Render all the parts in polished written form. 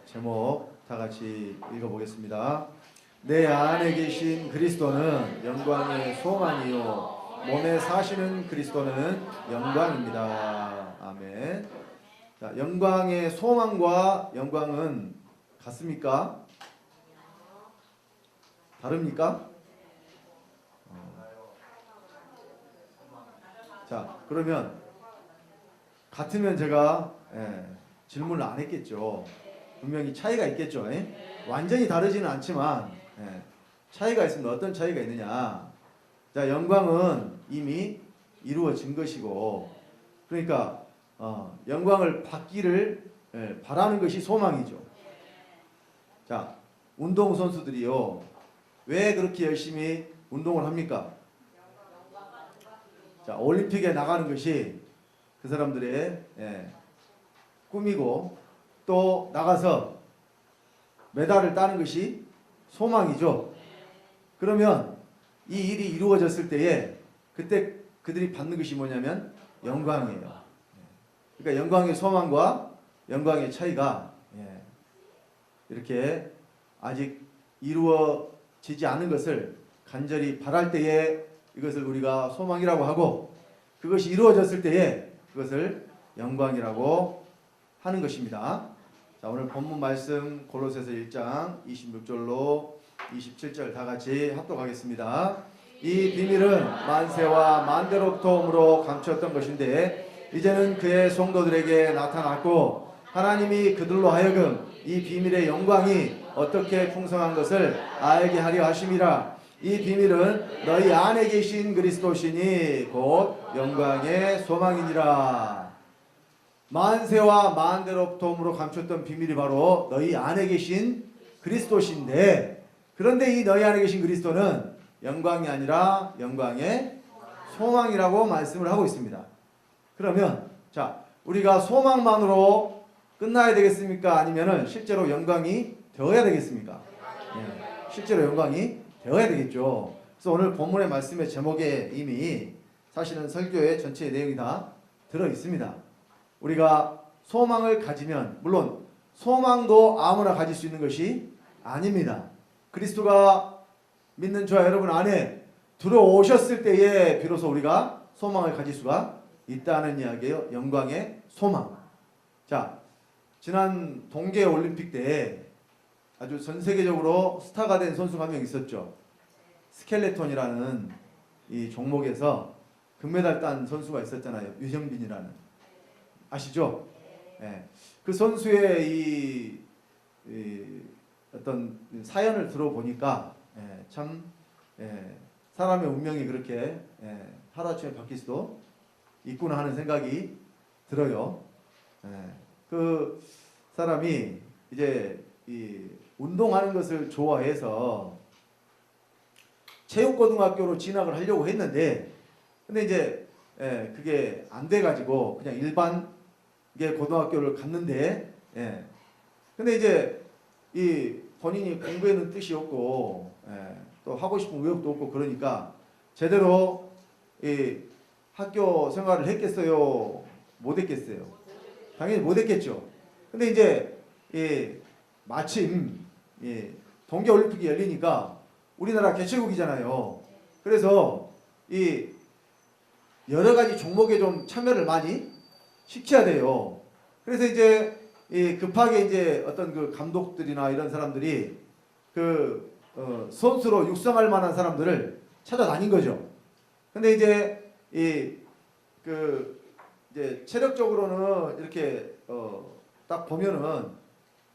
제목 다 같이 읽어보겠습니다. 내 안에 계신 그리스도는 영광의 소망이요 몸에 사시는 그리스도는 영광입니다. 아멘. 자, 영광의 소망과 영광은 같습니까? 다릅니까? 자, 그러면 같으면 제가 질문을 안 했겠죠. 분명히 차이가 있겠죠. 완전히 다르지는 않지만 차이가 있습니다. 어떤 차이가 있느냐. 자, 영광은 이미 이루어진 것이고, 그러니까 영광을 받기를 바라는 것이 소망이죠. 자, 운동선수들이요, 왜 그렇게 열심히 운동을 합니까? 자, 올림픽에 나가는 것이 그 사람들의 꿈이고, 또 나가서 메달을 따는 것이 소망이죠. 그러면 이 일이 이루어졌을 때에 그때 그들이 받는 것이 뭐냐면 영광이에요. 그러니까 영광의 소망과 영광의 차이가 이렇게 아직 이루어지지 않은 것을 간절히 바랄 때에 이것을 우리가 소망이라고 하고, 그것이 이루어졌을 때에 그것을 영광이라고 하는 것입니다. 자, 오늘 본문 말씀 골로새서 1장 26절로 27절 다 같이 합독하겠습니다. 이 비밀은 만세와 만대로부터 오므로 감추었던 것인데 이제는 그의 성도들에게 나타났고, 하나님이 그들로 하여금 이 비밀의 영광이 어떻게 풍성한 것을 알게 하려 하심이라. 이 비밀은 너희 안에 계신 그리스도시니 곧 영광의 소망이니라. 만세와 만대로부터 오므로 감췄던 비밀이 바로 너희 안에 계신 그리스도신데, 그런데 이 너희 안에 계신 그리스도는 영광이 아니라 영광의 소망이라고 말씀을 하고 있습니다. 그러면 자, 우리가 소망만으로 끝나야 되겠습니까? 아니면은 실제로 영광이 되어야 되겠습니까? 실제로 영광이 되어야 되겠죠. 그래서 오늘 본문의 말씀의 제목에 이미 사실은 설교의 전체 내용이 다 들어 있습니다. 우리가 소망을 가지면, 물론 소망도 아무나 가질 수 있는 것이 아닙니다. 그리스도가 믿는 저와 여러분 안에 들어오셨을 때에 비로소 우리가 소망을 가질 수가 있다는 이야기예요. 영광의 소망. 자, 지난 동계올림픽 때 아주 전 세계적으로 스타가 된 선수가 한 명 있었죠. 스켈레톤이라는 이 종목에서 금메달 딴 선수가 있었잖아요. 유형빈이라는. 아시죠? 그 선수의 이 어떤 사연을 들어보니까 참 사람의 운명이 그렇게 하루아침에 바뀔 수도 있구나 하는 생각이 들어요. 그 사람이 이제 이 운동하는 것을 좋아해서 체육고등학교로 진학을 하려고 했는데, 근데 이제 그게 안 돼가지고 그냥 일반 고등학교를 갔는데, 근데 이제 이 본인이 공부에는 뜻이 없고 또 하고 싶은 의욕도 없고 그러니까 제대로 이 학교 생활을 했겠어요? 못 했겠어요? 당연히 못 했겠죠. 근데 이제 마침 동계올림픽이 열리니까 우리나라 개최국이잖아요. 그래서 이 여러 가지 종목에 좀 참여를 많이 시켜야 돼요. 그래서 이제 급하게 이제 어떤 그 감독들이나 이런 사람들이 그 선수로 육성할 만한 사람들을 찾아다닌 거죠. 근데 이제 이제 체력적으로는 이렇게 딱 보면은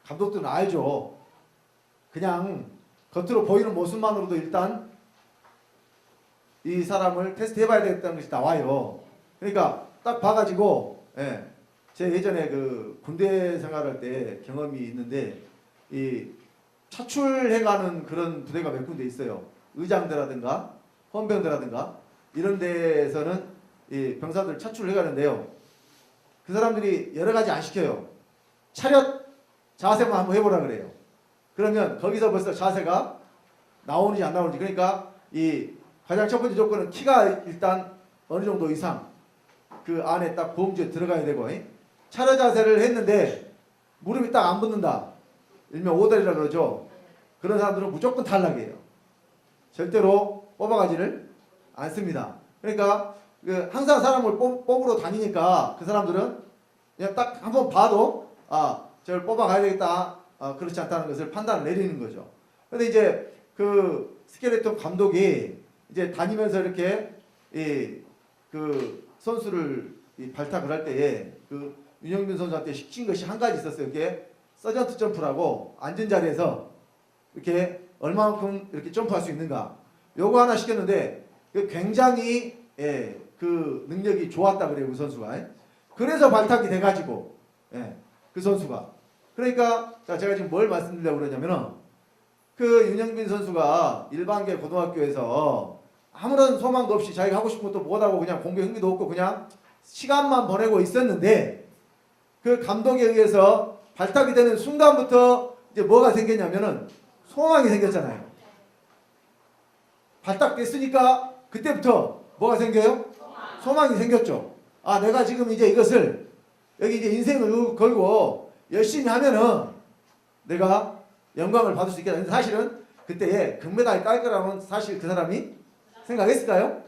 감독들은 알죠. 그냥 겉으로 보이는 모습만으로도 일단 이 사람을 테스트 해봐야 되겠다는 것이 나와요. 그러니까 딱 봐가지고, 제 예전에 그 군대 생활할 때 경험이 있는데, 이 차출해가는 그런 부대가 몇 군데 있어요. 의장대라든가 헌병대라든가 이런 데에서는 이 병사들 차출을 해가는데요. 그 사람들이 여러 가지 안 시켜요. 차렷 자세만 한번 해보라 그래요. 그러면 거기서 벌써 자세가 나오는지 안 나오는지. 그러니까 이 가장 첫 번째 조건은 키가 일단 어느 정도 이상 그 안에 딱 보험주에 들어가야 되고, 차려 자세를 했는데 무릎이 딱 안 붙는다. 일명 오달이라 그러죠. 그런 사람들은 무조건 탈락이에요. 절대로 뽑아가지를 않습니다. 그러니까 항상 사람을 뽑으러 다니니까 그 사람들은 그냥 딱 한번 봐도 저를 뽑아가야 되겠다. 그렇지 않다는 것을 판단을 내리는 거죠. 근데 이제 그 스켈레톤 감독이 이제 다니면서 이렇게 그 선수를 발탁을 할 때에 그 윤영빈 선수한테 시킨 것이 한 가지 있었어요. 이게 서전트 점프라고 앉은 자리에서 이렇게 얼마만큼 이렇게 점프할 수 있는가. 요거 하나 시켰는데 굉장히 그 능력이 좋았다 그래요. 그 선수가. 그래서 발탁이 돼가지고 그 선수가. 그러니까 제가 지금 뭘 말씀드리려고 그러냐면은 그 윤영빈 선수가 일반계 고등학교에서 아무런 소망도 없이 자기가 하고 싶은 것도 못하고 그냥 공부에 흥미도 없고 그냥 시간만 보내고 있었는데 그 감독에 의해서 발탁이 되는 순간부터 이제 뭐가 생겼냐면은 소망이 생겼잖아요. 발탁됐으니까 그때부터 뭐가 생겨요? 소망이 생겼죠. 내가 지금 이제 이것을 여기 이제 인생을 걸고 열심히 하면은 내가 영광을 받을 수 있겠다. 근데 사실은 그때에 금메달 딸 거라면 사실 그 사람이 생각했을까요?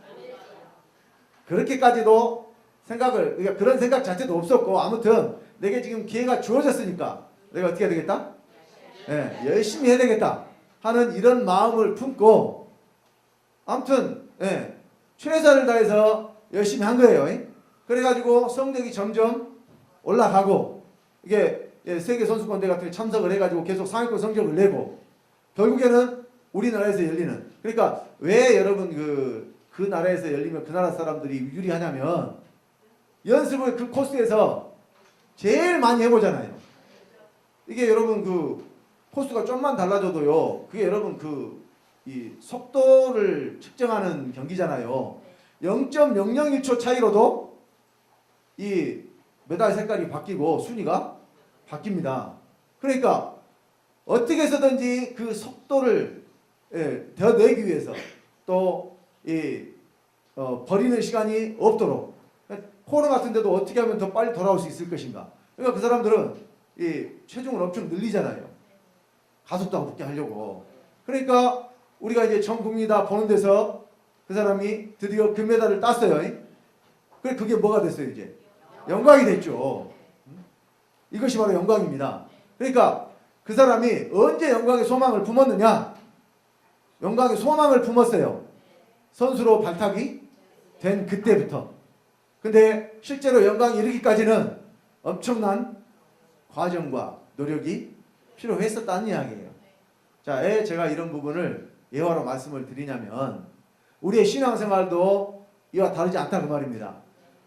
그렇게까지도 그러니까 그런 생각 자체도 없었고 아무튼 내게 지금 기회가 주어졌으니까 내가 어떻게 해야 되겠다? 열심히 해야 되겠다 하는 이런 마음을 품고 아무튼 최선을 다해서 열심히 한 거예요. 그래가지고 성적이 점점 올라가고 이게 세계 선수권대 같은 데 참석을 해가지고 계속 상위권 성적을 내고 결국에는 우리나라에서 열리는 그러니까 왜 여러분 그 나라에서 열리면 그 나라 사람들이 유리하냐면 연습을 그 코스에서 제일 많이 해보잖아요. 이게 여러분 그 코스가 좀만 달라져도요. 그게 여러분 이 속도를 측정하는 경기잖아요. 0.001초 차이로도 이 메달 색깔이 바뀌고 순위가 바뀝니다. 그러니까 어떻게 해서든지 그 속도를 더 내기 위해서 또 버리는 시간이 없도록 코너 같은 데도 어떻게 하면 더 빨리 돌아올 수 있을 것인가. 그러니까 그 사람들은 체중을 엄청 늘리잖아요. 가속도 붙게 하려고. 그러니까 우리가 이제 전 국민이 다 보는 데서 그 사람이 드디어 금메달을 땄어요. 그게 뭐가 됐어요 이제? 영광이 됐죠. 이것이 바로 영광입니다. 그러니까 그 사람이 언제 영광의 소망을 품었느냐? 영광의 소망을 품었어요. 선수로 발탁이 된 그때부터. 근데 실제로 영광이 이르기까지는 엄청난 과정과 노력이 필요했었다는 이야기예요. 자, 왜 제가 이런 부분을 예화로 말씀을 드리냐면 우리의 신앙생활도 이와 다르지 않다 그 말입니다.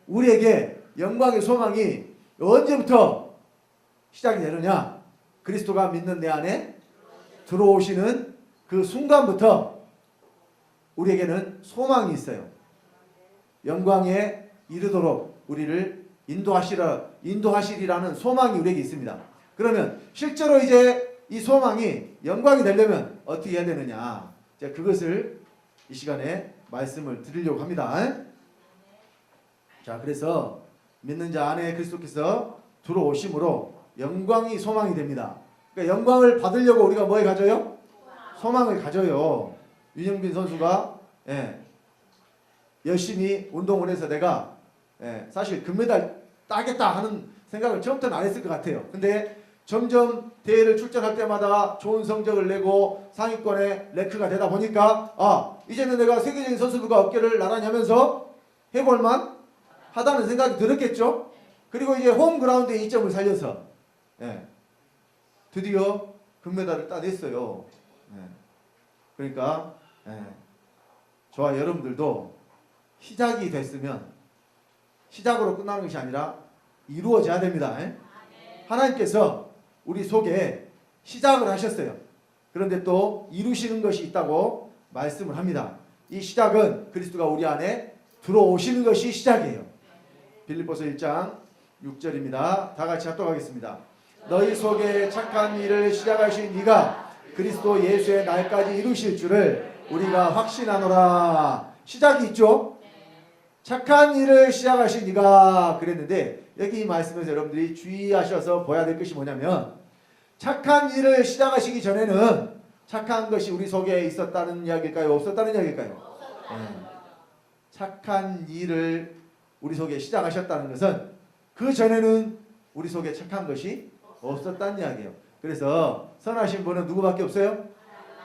우리에게 영광의 소망이 언제부터 시작이 되느냐? 그리스도가 믿는 내 안에 들어오시는 그 순간부터 우리에게는 소망이 있어요. 영광에 이르도록 우리를 인도하시리라는 소망이 우리에게 있습니다. 그러면 실제로 이제 이 소망이 영광이 되려면 어떻게 해야 되느냐? 자, 그것을 이 시간에 말씀을 드리려고 합니다. 자, 그래서 믿는 자 안에 그리스도께서 들어오심으로 영광이 소망이 됩니다. 그러니까 영광을 받으려고 우리가 뭘 가져요? 소망을 가져요. 윤영빈 선수가 열심히 운동을 해서 내가 사실 금메달 따겠다 하는 생각을 처음부터는 안 했을 것 같아요. 근데 점점 대회를 출전할 때마다 좋은 성적을 내고 상위권에 랭크가 되다 보니까 이제는 내가 세계적인 선수들과 어깨를 나란히 하면서 해볼만 하다는 생각이 들었겠죠. 그리고 이제 홈그라운드의 이점을 살려서 드디어 금메달을 따냈어요. 그러니까 저와 여러분들도 시작이 됐으면 시작으로 끝나는 것이 아니라 이루어져야 됩니다. 하나님께서 우리 속에 시작을 하셨어요. 그런데 또 이루시는 것이 있다고 말씀을 합니다. 이 시작은 그리스도가 우리 안에 들어오시는 것이 시작이에요. 빌립보서 1장 6절입니다. 다 같이 합독하겠습니다. 너희 속에 착한 일을 시작하신 이가 그리스도 예수의 날까지 이루실 줄을 우리가 확신하노라. 시작이 있죠. 착한 일을 시작하신 이가 그랬는데 여기 이 말씀에서 여러분들이 주의하셔서 봐야 될 것이 뭐냐면 착한 일을 시작하시기 전에는 착한 것이 우리 속에 있었다는 이야기일까요? 없었다는 이야기일까요? 착한 일을 우리 속에 시작하셨다는 것은 그 전에는 우리 속에 착한 것이 없었다는 이야기예요. 그래서 선하신 분은 누구밖에 없어요?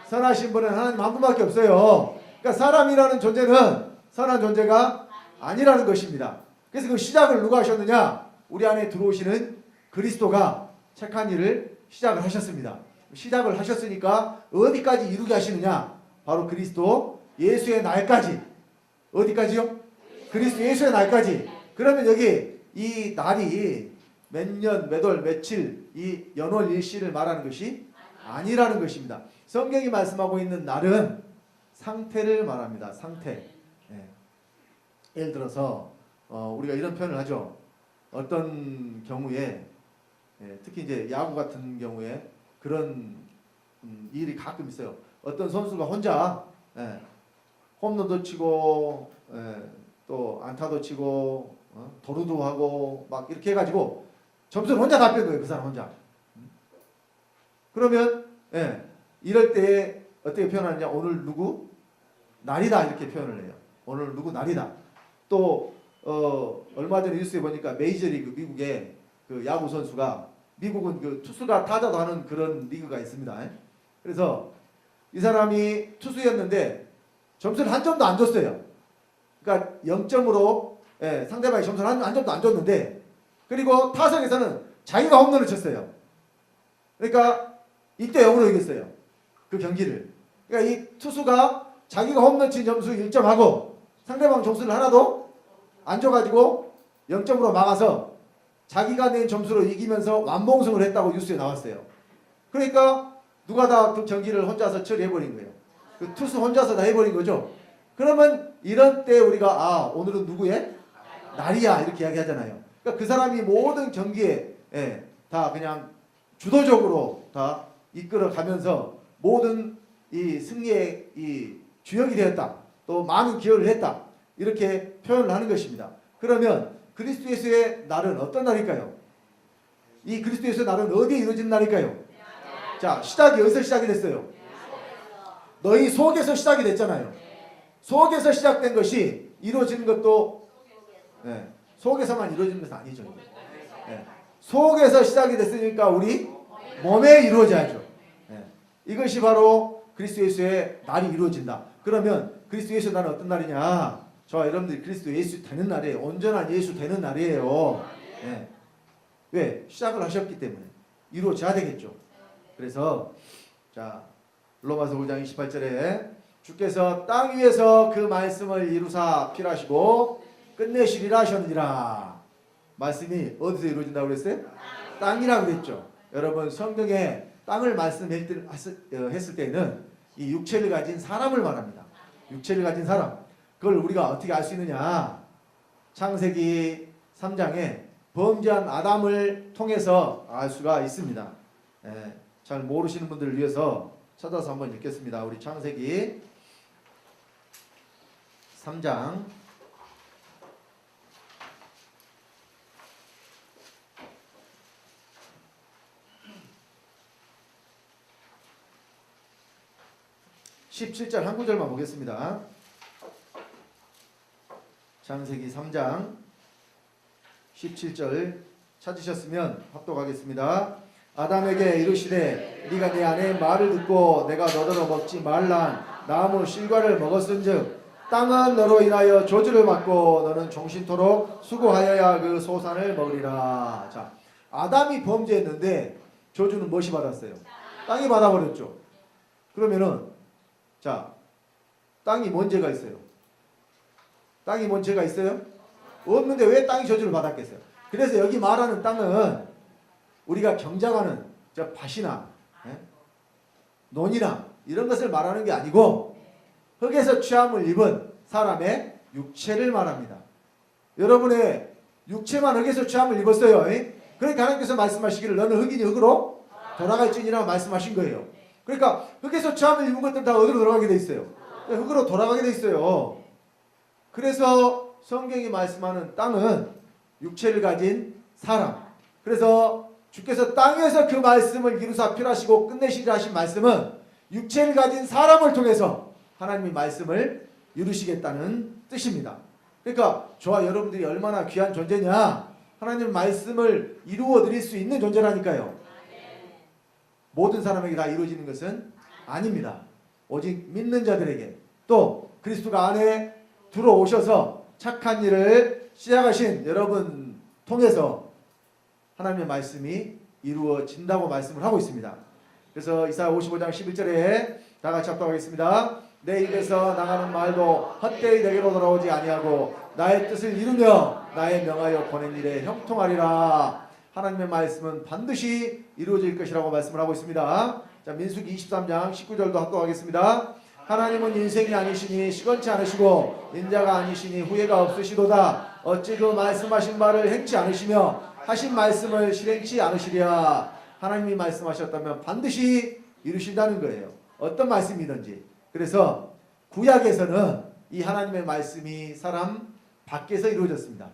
선하신 분은 하나님 한 분밖에 없어요. 그러니까 사람이라는 존재는 선한 존재가 아니라는 것입니다. 그래서 그 시작을 누가 하셨느냐? 우리 안에 들어오시는 그리스도가 착한 일을 시작을 하셨습니다. 시작을 하셨으니까 어디까지 이루게 하시느냐? 바로 그리스도 예수의 날까지. 어디까지요? 그리스도 예수의 날까지. 그러면 여기 이 날이 몇 년, 몇 월, 며칠 이 연월 일시를 말하는 것이 아니라는 것입니다. 성경이 말씀하고 있는 날은 상태를 말합니다. 상태. 예를 들어서 우리가 이런 표현을 하죠. 어떤 경우에 특히 이제 야구 같은 경우에 그런 일이 가끔 있어요. 어떤 선수가 혼자 홈런도 치고 또 안타도 치고 도루도 하고 막 이렇게 해가지고 점수를 혼자 다 뺀 거예요. 그 사람 혼자. 그러면 이럴 때 어떻게 표현하느냐? 오늘 누구 날이다 이렇게 표현을 해요. 오늘 누구 날이다. 또 얼마 전에 뉴스에 보니까 메이저리그 미국의 그 야구 선수가 미국은 그 투수가 타자도 하는 그런 리그가 있습니다. 그래서 이 사람이 투수였는데 점수를 한 점도 안 줬어요. 그러니까 0점으로 상대방이 점수를 한 점도 안 줬는데 그리고 타석에서는 자기가 홈런을 쳤어요. 그러니까 이때 0으로 이겼어요. 그 경기를. 그러니까 이 투수가 자기가 홈런 친 점수 1점하고 상대방 점수를 하나도 안 줘가지고 0점으로 막아서 자기가 낸 점수로 이기면서 완봉승을 했다고 뉴스에 나왔어요. 그러니까 누가 다 그 경기를 혼자서 처리해버린 거예요. 그 투수 혼자서 다 해버린 거죠. 그러면 이런 때 우리가 오늘은 누구의 날이야 이렇게 이야기하잖아요. 그러니까 그 사람이 모든 경기에 다 그냥 주도적으로 다 이끌어가면서 모든 이 승리의 이 주역이 되었다. 또 많은 기여를 했다. 이렇게 표현을 하는 것입니다. 그러면 그리스도 예수의 날은 어떤 날일까요? 이 그리스도 예수의 날은 어디에 이루어진 날일까요? 자, 시작이 어디서 시작이 됐어요? 너희 속에서 시작이 됐잖아요. 속에서 시작된 것이 이루어지는 것도 속에서만 이루어지는 것은 아니죠. 속에서 시작이 됐으니까 우리 몸에 이루어져야죠. 이것이 바로 그리스도 예수의 날이 이루어진다. 그러면 그리스도 예수의 날은 어떤 날이냐? 저와 여러분들이 그리스도 예수 되는 날이에요. 온전한 예수 되는 날이에요. 왜? 시작을 하셨기 때문에 이루어져야 되겠죠. 그래서 자 로마서 5장 28절에 주께서 땅 위에서 그 말씀을 이루사 필하시고 끝내시리라 하셨느니라. 말씀이 어디서 이루어진다고 그랬어요? 땅이라고 그랬죠. 여러분 성경에 땅을 말씀했을 때는 이 육체를 가진 사람을 말합니다. 육체를 가진 사람. 그걸 우리가 어떻게 알 수 있느냐? 창세기 3장에 범죄한 아담을 통해서 알 수가 있습니다. 잘 모르시는 분들을 위해서 찾아서 한번 읽겠습니다. 우리 창세기 3장 17절 한 구절만 보겠습니다. 창세기 3장 17절 찾으셨으면 합독하겠습니다. 아담에게 이르시되 네가 내 아내의 말을 듣고 내가 너더러 먹지 말란 나무 실과를 먹었은즉 땅은 너로 인하여 저주를 받고 너는 종신토록 수고하여야 그 소산을 먹으리라. 자, 아담이 범죄했는데 저주는 무엇이 받았어요? 땅이 받아버렸죠. 그러면은 자, 땅이 뭔 죄가 있어요? 땅이 뭔 죄가 있어요? 없는데 왜 땅이 저주를 받았겠어요? 그래서 여기 말하는 땅은 우리가 경작하는 저 밭이나 논이나 이런 것을 말하는 게 아니고 흙에서 취함을 입은 사람의 육체를 말합니다. 여러분의 육체만 흙에서 취함을 입었어요. 그러니까 하나님께서 말씀하시기를 너는 흙이니 흙으로 돌아갈지니라 말씀하신 거예요. 그러니까 흙에서 취함을 입은 것들은 다 어디로 돌아가게 돼 있어요? 흙으로 돌아가게 돼 있어요. 그래서 성경이 말씀하는 땅은 육체를 가진 사람. 그래서 주께서 땅에서 그 말씀을 이루사 필하시고 끝내시리라 하신 말씀은 육체를 가진 사람을 통해서 하나님의 말씀을 이루시겠다는 뜻입니다. 그러니까 저와 여러분들이 얼마나 귀한 존재냐, 하나님 말씀을 이루어 드릴 수 있는 존재라니까요. 모든 사람에게 다 이루어지는 것은 아닙니다. 오직 믿는 자들에게, 또 그리스도가 안에 들어오셔서 착한 일을 시작하신 여러분 통해서 하나님의 말씀이 이루어진다고 말씀을 하고 있습니다. 그래서 이사야 55장 11절에 다 같이 합독하겠습니다. 내 입에서 나가는 말도 헛되이 내게로 돌아오지 아니하고 나의 뜻을 이루며 나의 명하여 보낸 일에 형통하리라. 하나님의 말씀은 반드시 이루어질 것이라고 말씀을 하고 있습니다. 자, 민수기 23장 19절도 합독하겠습니다. 하나님은 인생이 아니시니 시건치 않으시고 인자가 아니시니 후회가 없으시도다. 어찌 그 말씀하신 바를 행치 않으시며 하신 말씀을 실행치 않으시랴. 하나님이 말씀하셨다면 반드시 이루신다는 거예요. 어떤 말씀이든지. 그래서 구약에서는 이 하나님의 말씀이 사람 밖에서 이루어졌습니다.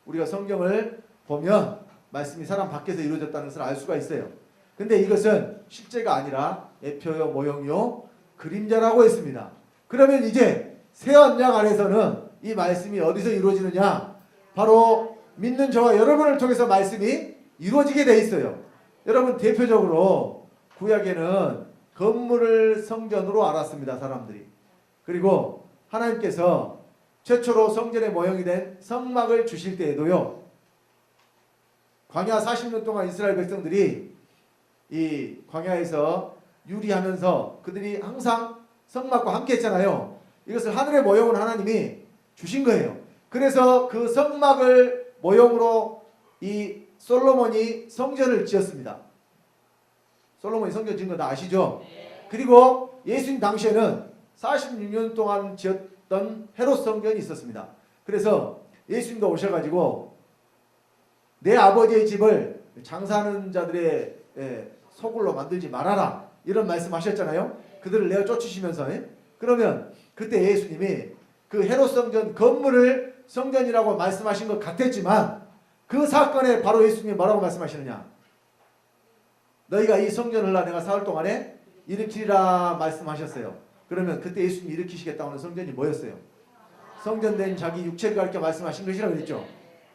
우리가 성경을 보면 말씀이 사람 밖에서 이루어졌다는 것을 알 수가 있어요. 근데 이것은 실제가 아니라 예표요 모형요 그림자라고 했습니다. 그러면 이제 새 언약 안에서는 이 말씀이 어디서 이루어지느냐? 바로 믿는 저와 여러분을 통해서 말씀이 이루어지게 돼 있어요. 여러분, 대표적으로 구약에는 건물을 성전으로 알았습니다. 사람들이. 그리고 하나님께서 최초로 성전의 모형이 된 성막을 주실 때에도요, 광야 40년 동안 이스라엘 백성들이 이 광야에서 유리하면서 그들이 항상 성막과 함께 했잖아요. 이것을 하늘의 모형은 하나님이 주신 거예요. 그래서 그 성막을 모형으로 이 솔로몬이 성전을 지었습니다. 솔로몬이 성전 지은 거 다 아시죠? 그리고 예수님 당시에는 46년 동안 지었던 헤롯 성전이 있었습니다. 그래서 예수님도 오셔가지고 내 아버지의 집을 장사하는 자들의 소굴로 만들지 말아라, 이런 말씀하셨잖아요. 그들을 내어 쫓으시면서. 그러면 그때 예수님이 그 헤롯 성전 건물을 성전이라고 말씀하신 것 같았지만 그 사건에 바로 예수님이 뭐라고 말씀하시느냐? 너희가 이 성전을 내가 사흘 동안에 일으키리라 말씀하셨어요. 그러면 그때 예수님이 일으키시겠다고 하는 성전이 뭐였어요? 성전된 자기 육체를 가리켜 말씀하신 것이라고 그랬죠.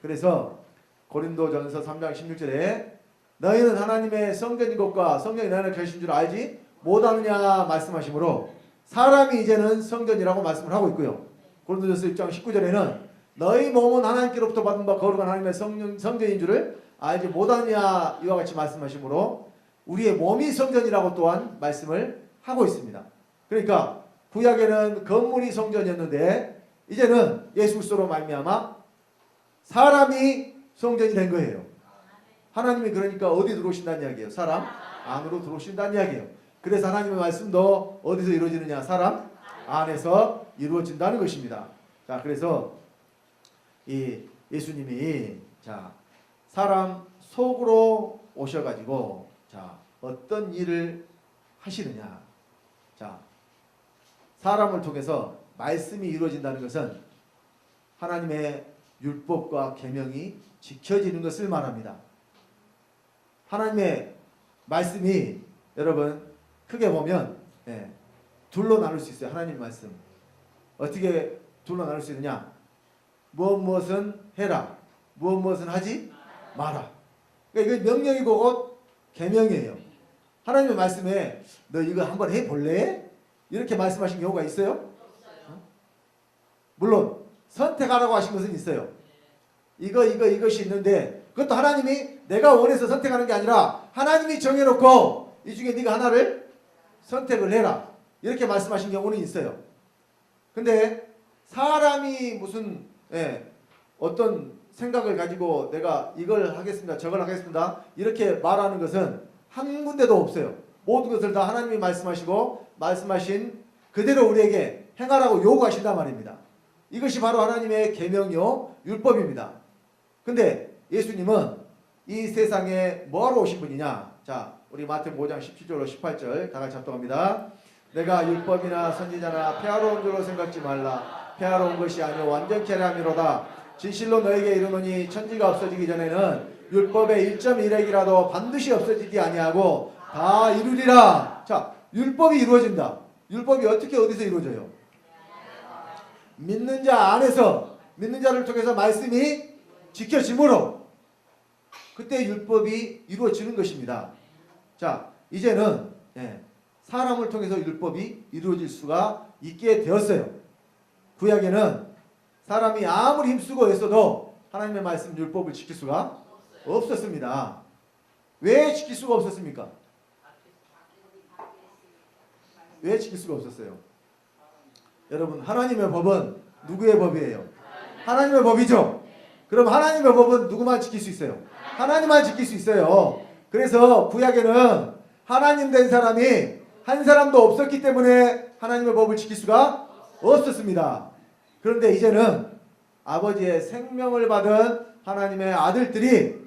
그래서 고린도전서 3장 16절에 너희는 하나님의 성전인 것과 성령이 너희를 계신 줄 알지 못하느냐 말씀하시므로 사람이 이제는 성전이라고 말씀을 하고 있고요. 고린도전서 1장 19절에는 너희 몸은 하나님께로부터 받은 바 거룩한 하나님의 성전인 줄을 알지 못하느냐 이와 같이 말씀하시므로 우리의 몸이 성전이라고 또한 말씀을 하고 있습니다. 그러니까 구약에는 건물이 성전이었는데 이제는 예수 그리스도로 말미암아 사람이 성전이 된 거예요. 하나님이 그러니까 어디 들어오신다는 이야기예요? 사람 안으로 들어오신다는 이야기예요. 그래서 하나님의 말씀도 어디서 이루어지느냐? 사람 안에서 이루어진다는 것입니다. 자, 그래서 이 예수님이 사람 속으로 오셔가지고 어떤 일을 하시느냐? 사람을 통해서 말씀이 이루어진다는 것은 하나님의 율법과 계명이 지켜지는 것을 말합니다. 하나님의 말씀이 여러분 크게 보면 둘로 나눌 수 있어요. 하나님 말씀 어떻게 둘로 나눌 수 있느냐? 무엇은 해라, 무엇은 하지 마라. 그러니까 이건 명령이고 곧 계명이에요. 하나님의 말씀에 너 이거 한번 해볼래? 이렇게 말씀하신 경우가 있어요? 물론 선택하라고 하신 것은 있어요. 이것이 있는데 그것도 하나님이 내가 원해서 선택하는 게 아니라 하나님이 정해놓고 이 중에 네가 하나를 선택을 해라, 이렇게 말씀하신 경우는 있어요. 근데 사람이 무슨 어떤 생각을 가지고 내가 이걸 하겠습니다, 저걸 하겠습니다, 이렇게 말하는 것은 한 군데도 없어요. 모든 것을 다 하나님이 말씀하시고 말씀하신 그대로 우리에게 행하라고 요구하신단 말입니다. 이것이 바로 하나님의 계명이요 율법입니다. 근데 예수님은 이 세상에 뭐하러 오신 분이냐? 자, 우리 마태복음 5장 17절로 18절 다 같이 합독합니다. 내가 율법이나 선지자나 폐하러 온 줄로 생각지 말라. 폐하러 온 것이 아니오 완전케 하려 함이로다. 진실로 너에게 이르노니 천지가 없어지기 전에는 율법의 1.1핵이라도 반드시 없어지지 아니하고 다 이루리라. 자, 율법이 이루어진다. 율법이 어떻게 어디서 이루어져요? 믿는 자 안에서, 믿는 자를 통해서 말씀이 지켜짐으로 그때 율법이 이루어지는 것입니다. 자, 이제는 사람을 통해서 율법이 이루어질 수가 있게 되었어요. 구약에는 사람이 아무리 힘쓰고 애써도 하나님의 말씀 율법을 지킬 수가 없었습니다. 왜 지킬 수가 없었습니까? 왜 지킬 수가 없었어요? 여러분, 하나님의 법은 누구의 법이에요? 하나님의 법이죠. 그럼 하나님의 법은 누구만 지킬 수 있어요? 하나님만 지킬 수 있어요. 그래서 구약에는 하나님 된 사람이 한 사람도 없었기 때문에 하나님의 법을 지킬 수가 없었습니다. 그런데 이제는 아버지의 생명을 받은 하나님의 아들들이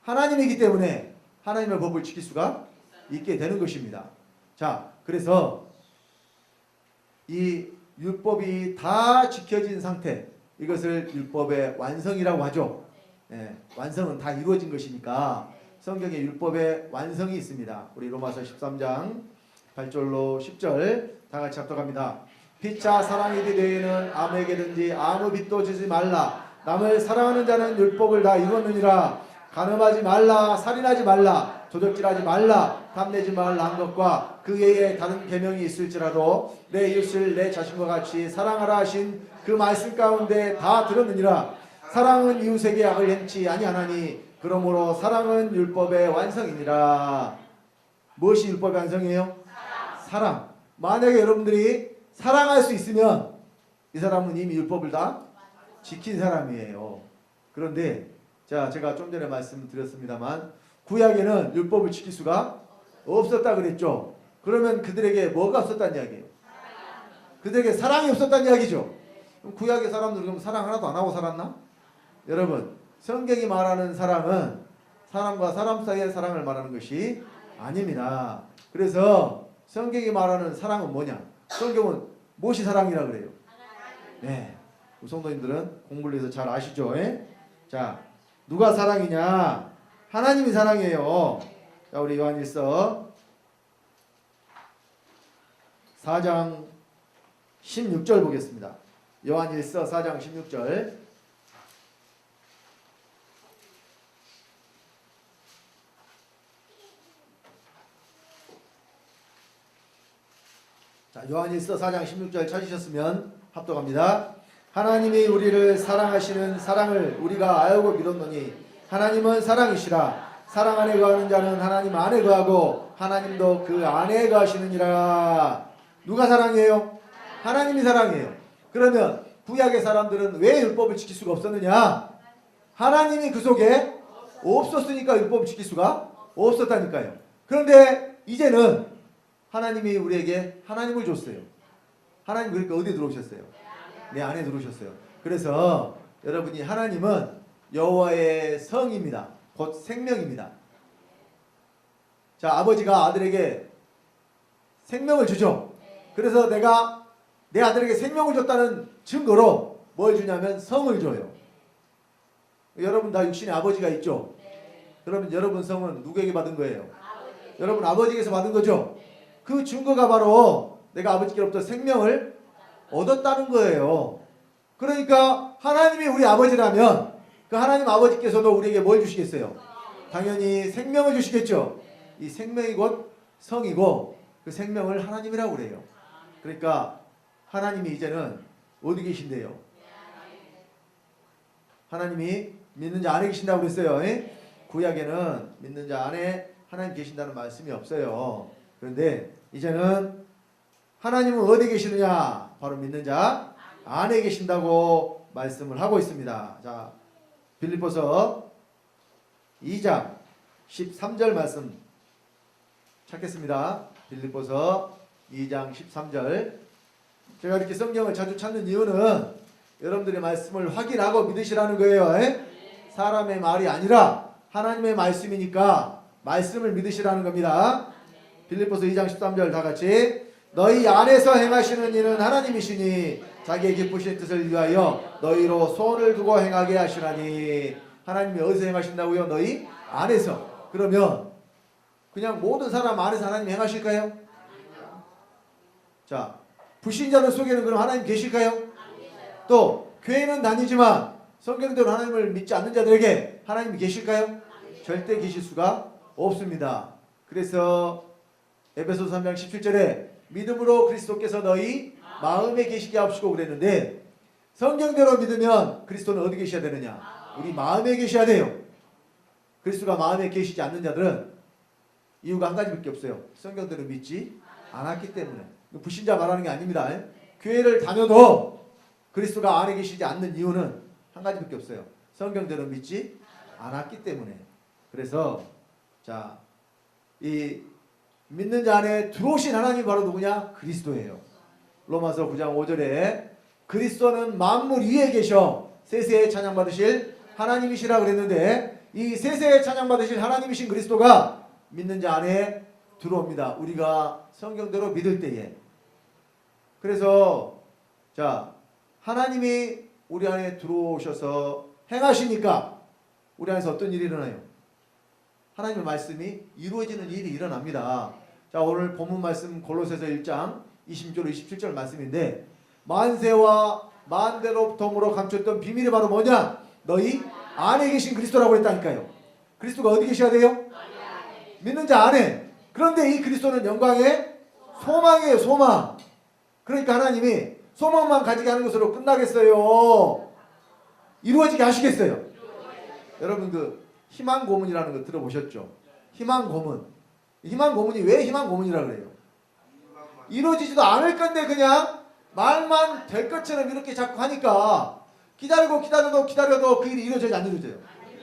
하나님이기 때문에 하나님의 법을 지킬 수가 있게 되는 것입니다. 자, 그래서 이 율법이 다 지켜진 상태, 이것을 율법의 완성이라고 하죠. 완성은 다 이루어진 것이니까 성경에 율법의 완성이 있습니다. 우리 로마서 13장 8절로 10절 다 같이 합독합니다. 피차 사랑이 되에는 아무에게든지 아무 빚도 지지 말라. 남을 사랑하는 자는 율법을 다 이루었느니라. 간음하지 말라, 살인하지 말라, 도적질하지 말라, 탐내지 말라 한 것과 그 외에 다른 계명이 있을지라도 내 이웃을 내 자신과 같이 사랑하라 하신 그 말씀 가운데 다 들었느니라. 사랑은 이웃에게 악을 행치 아니하나니 그러므로 사랑은 율법의 완성이니라. 무엇이 율법의 완성이에요? 사랑. 만약에 여러분들이 사랑할 수 있으면 이 사람은 이미 율법을 다 지킨 사람이에요. 그런데 자, 제가 좀 전에 말씀드렸습니다만 구약에는 율법을 지킬 수가 없었다 그랬죠. 그러면 그들에게 뭐가 없었다는 이야기예요? 그들에게 사랑이 없었다는 이야기죠. 그럼 구약의 사람들 그럼 사랑 하나도 안 하고 살았나? 여러분, 성경이 말하는 사랑은 사람과 사람 사이의 사랑을 말하는 것이 아닙니다. 그래서 성경이 말하는 사랑은 뭐냐? 성경은 무엇이 사랑이라 그래요? 네, 우리 성도님들은 공부를 해서 잘 아시죠? 자, 누가 사랑이냐? 하나님이 사랑이에요. 자, 우리 요한일서 4장 16절 보겠습니다. 요한일서 4장 16절. 자, 요한일서 4장 16절 찾으셨으면 합독합니다. 하나님이 우리를 사랑하시는 사랑을 우리가 알고 믿었노니 하나님은 사랑이시라. 사랑 안에 거하는 자는 하나님 안에 거하고 하나님도 그 안에 거하시느니라. 누가 사랑이에요? 하나님이 사랑이에요. 그러면 구약의 사람들은 왜 율법을 지킬 수가 없었느냐? 하나님이 그 속에 없었으니까 율법을 지킬 수가 없었다니까요. 그런데 이제는 하나님이 우리에게 하나님을 줬어요. 하나님 그러니까 어디 들어오셨어요? 내 안에 들어오셨어요. 그래서 여러분이 하나님은 여호와의 성입니다. 곧 생명입니다. 자, 아버지가 아들에게 생명을 주죠. 그래서 내가 내 아들에게 생명을 줬다는 증거로 뭘 주냐면 성을 줘요. 여러분 다 육신에 아버지가 있죠. 그러면 여러분 성은 누구에게 받은 거예요? 여러분 아버지에게서 받은 거죠. 그 증거가 바로 내가 아버지께로부터 생명을 얻었다는 거예요. 그러니까 하나님이 우리 아버지라면 그 하나님 아버지께서도 우리에게 뭘 주시겠어요? 당연히 생명을 주시겠죠. 이 생명이 곧 성이고 그 생명을 하나님이라고 그래요. 그러니까 하나님이 이제는 어디 계신데요? 하나님이 믿는 자 안에 계신다고 그랬어요. 구약에는 믿는 자 안에 하나님 계신다는 말씀이 없어요. 그런데 이제는 하나님은 어디 계시느냐? 바로 믿는 자 안에 계신다고 말씀을 하고 있습니다. 자, 빌립보서 2장 13절 말씀 찾겠습니다. 빌립보서 2장 13절. 제가 이렇게 성경을 자주 찾는 이유는 여러분들의 말씀을 확인하고 믿으시라는 거예요. 사람의 말이 아니라 하나님의 말씀이니까 말씀을 믿으시라는 겁니다. 빌립보서 2장 13절 다 같이. 너희 안에서 행하시는 일은 하나님이시니 자기의 기쁘신 뜻을 위하여 너희로 소원을 두고 행하게 하시라니. 하나님이 어디서 행하신다고요? 너희 안에서. 그러면 그냥 모든 사람 안에서 하나님 행하실까요? 자, 불신자들 속에는 그럼 하나님 계실까요? 또 교회는 다니지만 성경대로 하나님을 믿지 않는 자들에게 하나님이 계실까요? 절대 계실 수가 없습니다. 그래서 에베소서 3장 17절에 믿음으로 그리스도께서 너희 마음에 계시게 하시고 그랬는데, 성경대로 믿으면 그리스도는 어디 계셔야 되느냐? 우리 마음에 계셔야 돼요. 그리스도가 마음에 계시지 않는 자들은 이유가 한 가지밖에 없어요. 성경대로 믿지 않았기 때문에. 불신자 말하는 게 아닙니다. 교회를 다녀도 그리스도가 안에 계시지 않는 이유는 한 가지밖에 없어요. 성경대로 믿지 않았기 때문에. 그래서 자, 이 믿는 자 안에 들어오신 하나님이 바로 누구냐? 그리스도예요. 로마서 9장 5절에 그리스도는 만물 위에 계셔 세세에 찬양받으실 하나님이시라 그랬는데, 이 세세에 찬양받으실 하나님이신 그리스도가 믿는 자 안에 들어옵니다. 우리가 성경대로 믿을 때에. 그래서 자, 하나님이 우리 안에 들어오셔서 행하시니까 우리 안에서 어떤 일이 일어나요? 하나님의 말씀이 이루어지는 일이 일어납니다. 자, 오늘 본문 말씀 골로새서 1장 26절 27절 말씀인데, 만세와 만대로부터로 감췄던 비밀이 바로 뭐냐? 너희 안에 계신 그리스도라고 했다니까요. 그리스도가 어디 계셔야 돼요? 믿는 자 안에. 그런데 이 그리스도는 영광의 소망이에요. 소망. 그러니까 하나님이 소망만 가지게 하는 것으로 끝나겠어요? 이루어지게 하시겠어요? 여러분 그 희망 고문이라는 거 들어보셨죠? 희망 고문. 희망 고문이 왜 희망 고문이라 그래요? 이루어지지도 않을 건데 그냥 말만 될 것처럼 이렇게 자꾸 하니까 기다려도 그 일이 이루어져요? 안 이루어져요?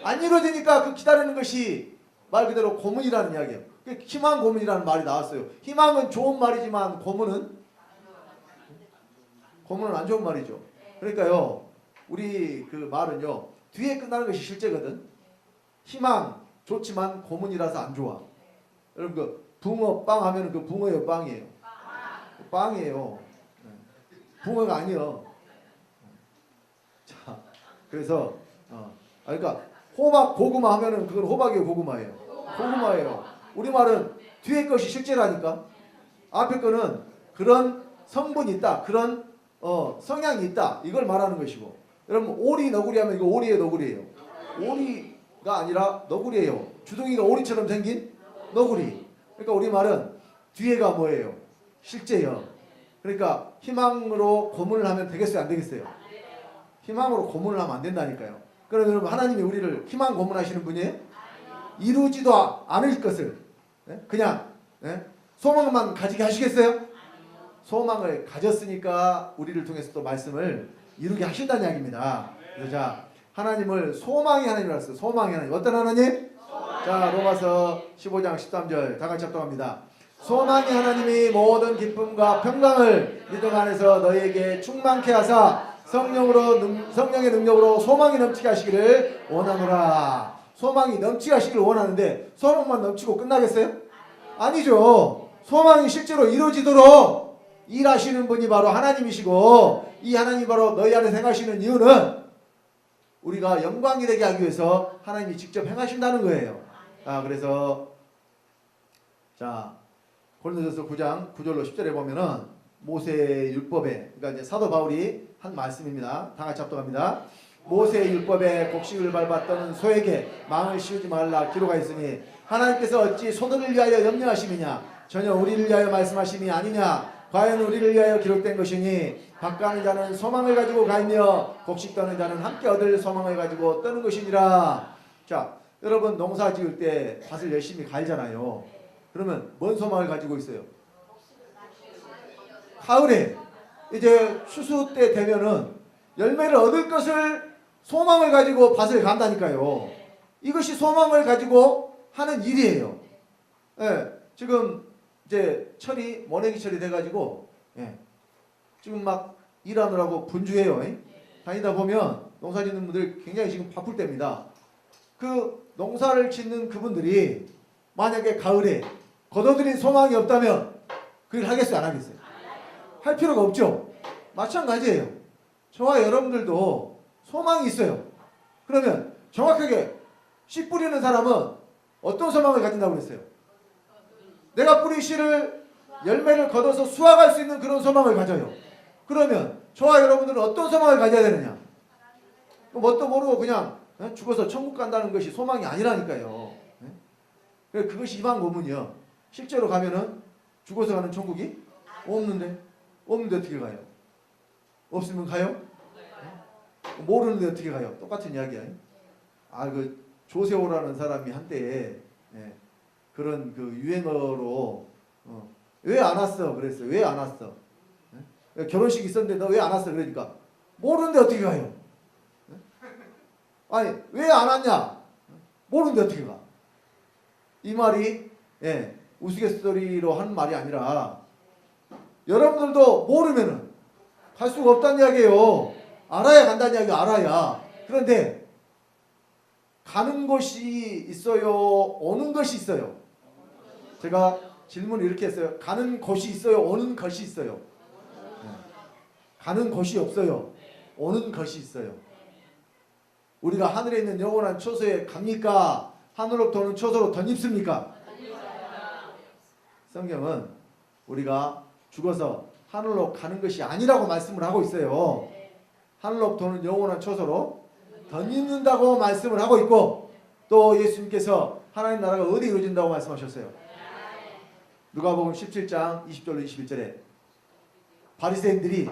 안 이루어지니까 그 기다리는 것이 말 그대로 고문이라는 이야기예요. 희망 고문이라는 말이 나왔어요. 희망은 좋은 말이지만 고문은 안 좋은 말이죠. 그러니까요, 우리 그 말은요, 뒤에 끝나는 것이 실제거든. 희망 좋지만 고문이라서 안 좋아. 여러분 그 붕어빵 하면 그 붕어예요, 빵이에요? 빵이에요. 붕어가 아니요. 자, 그래서 그러니까 호박 고구마 하면은 그건 호박이에요, 고구마예요? 고구마예요. 우리 말은 뒤에 것이 실제라니까. 앞에 거는 그런 성분이 있다, 그런 성향이 있다, 이걸 말하는 것이고. 여러분 오리 너구리 하면 이거 오리의 너구리예요. 오리가 아니라 너구리예요. 주둥이가 오리처럼 생긴 너구리. 그러니까 우리 말은 뒤에가 뭐예요? 실제요. 그러니까 희망으로 고문을 하면 되겠어요, 안 되겠어요? 희망으로 고문을 하면 안 된다니까요. 그러면 여러분 하나님이 우리를 희망 고문하시는 분이에요? 이루지도 않을 것을 그냥 소망만 가지게 하시겠어요? 소망을 가졌으니까 우리를 통해서 또 말씀을 이루게 하신다는 이야기입니다. 그래서 자, 하나님을 소망의 하나님이라고 했어요. 소망의 하나님. 어떤 하나님? 자, 로마서 15장 13절 다 같이 합독합니다. 소망의 하나님이 모든 기쁨과 평강을 믿음 안에서 너희에게 충만케 하사 성령의 능력으로 소망이 넘치게 하시기를 원하노라. 소망이 넘치게 하시기를 원하는데 소망만 넘치고 끝나겠어요? 아니죠. 소망이 실제로 이루어지도록 일하시는 분이 바로 하나님이시고, 이 하나님이 바로 너희 안에 행하시는 이유는 우리가 영광이 되게 하기 위해서 하나님이 직접 행하신다는 거예요. 그래서 자, 고린도전서 9장 9절로 10절에 보면은 모세의 율법에, 그러니까 이제 사도 바울이 한 말씀입니다. 다 같이 합독합니다. 모세의 율법에 곡식을 밟았던 소에게 망을 씌우지 말라 기록하 있으니 하나님께서 어찌 소들을 위하여 염려하심이냐? 전혀 우리를 위하여 말씀하심이 아니냐? 과연 우리를 위하여 기록된 것이니 밭가는 자는 소망을 가지고 가며 곡식 떠는 자는 함께 얻을 소망을 가지고 떠는 것이니라. 자, 여러분 농사 지을 때 밭을 열심히 갈잖아요. 그러면 뭔 소망을 가지고 있어요? 가을에 이제 추수 때 되면은 열매를 얻을 것을 소망을 가지고 밭을 간다니까요. 이것이 소망을 가지고 하는 일이에요. 지금 이제 철이 모내기 철이 돼가지고 지금 막 일하느라고 분주해요. 다니다 보면 농사 짓는 분들 굉장히 지금 바쁠 때입니다. 그 농사를 짓는 그분들이 만약에 가을에 거둬들인 소망이 없다면 그 일 하겠어요, 안 하겠어요? 할 필요가 없죠. 마찬가지예요. 저와 여러분들도 소망이 있어요. 그러면 정확하게 씨 뿌리는 사람은 어떤 소망을 가진다고 그랬어요? 내가 뿌린 씨를 열매를 거둬서 수확할 수 있는 그런 소망을 가져요. 그러면 저와 여러분들은 어떤 소망을 가져야 되느냐? 뭣도 모르고 그냥 죽어서 천국 간다는 것이 소망이 아니라니까요. 그것이 이방 고문이요. 실제로 가면은 죽어서 가는 천국이 없는데 어떻게 가요? 없으면 가요? 모르는데 어떻게 가요? 똑같은 이야기야. 그 조세호라는 사람이 한때 그런 그 유행어로 왜 안 왔어? 그랬어요. 왜 안 왔어? 결혼식 있었는데 너 왜 안 왔어? 그러니까 모르는데 어떻게 가요? 아니 왜 안 왔냐? 모르는데 어떻게 가? 이 말이 우스갯소리로 하는 말이 아니라 여러분들도 모르면은 갈 수가 없다는 이야기예요. 알아야 간다는 이야기예요. 알아야. 그런데 가는 곳이 있어요? 오는 것이 있어요? 제가 질문을 이렇게 했어요. 가는 곳이 있어요? 오는 것이 있어요? 가는 곳이 없어요. 오는 것이 있어요. 우리가 하늘에 있는 영원한 초소에 갑니까? 하늘로 도는 초소로 덧입습니까? 성경은 우리가 죽어서 하늘로 가는 것이 아니라고 말씀을 하고 있어요. 하늘로 도는 영원한 초소로 덧입는다고 말씀을 하고 있고, 또 예수님께서 하나님 나라가 어디 이루어진다고 말씀하셨어요? 누가복음 17장 20절로 21절에 바리새인들이